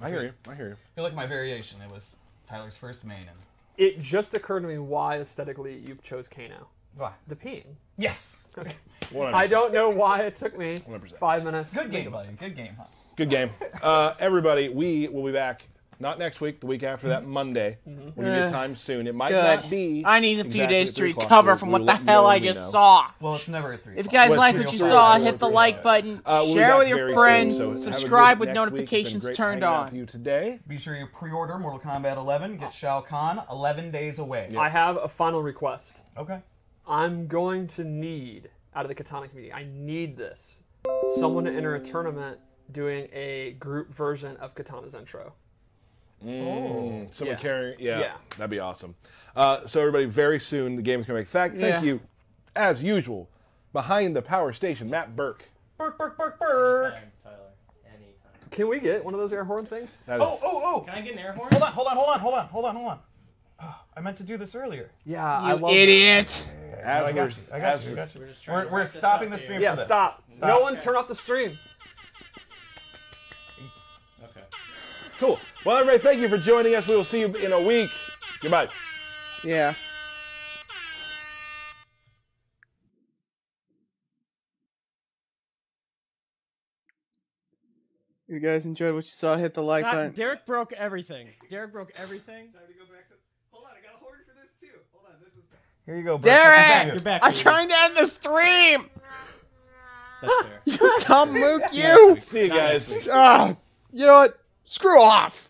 I hear you. I feel like my variation. It was Tyler's first main. And it just occurred to me why aesthetically you chose Kano. Why? The peeing. Yes. Okay. I don't know why it took me 100%. 5 minutes. Good game, buddy. Good game, huh? Good game. Everybody, we will be back. Not next week, the week after that, Monday. We'll give you a time soon. It might not be. I need a few days to recover from what the hell I just saw. Well, it's never at 3 If you guys like what you saw, hit the like button, share with your friends, subscribe with notifications turned on. You today. Be sure you pre-order Mortal Kombat 11. Get Shao Kahn 11 days away. I have a final request. Okay. I'm going to need, out of the Katana community, I need this. Someone to enter a tournament doing a group version of Katana's intro. Someone carrying, that'd be awesome. So everybody, very soon the game's coming back. Thank you, as usual, behind the power station, Matt Burke. Burke. Anytime, Tyler. Anytime. Can we get one of those air horn things? Oh! Can I get an air horn? Hold on. Oh, I meant to do this earlier. Yeah, I love idiot. I got you. We're stopping the stream. Yeah, for this. stop. No one turn off the stream. Okay. Cool. Well, everybody, thank you for joining us. We will see you in a week. Goodbye. Yeah. If you guys enjoyed what you saw, hit the like button. Derek broke everything. Time to go back to... Hold on, I got a horn for this too. Hold on, this is... Here you go, Derek! You're back. I'm trying to end the stream! That's fair. You dumb mook, you! See you guys. You know what? Screw off!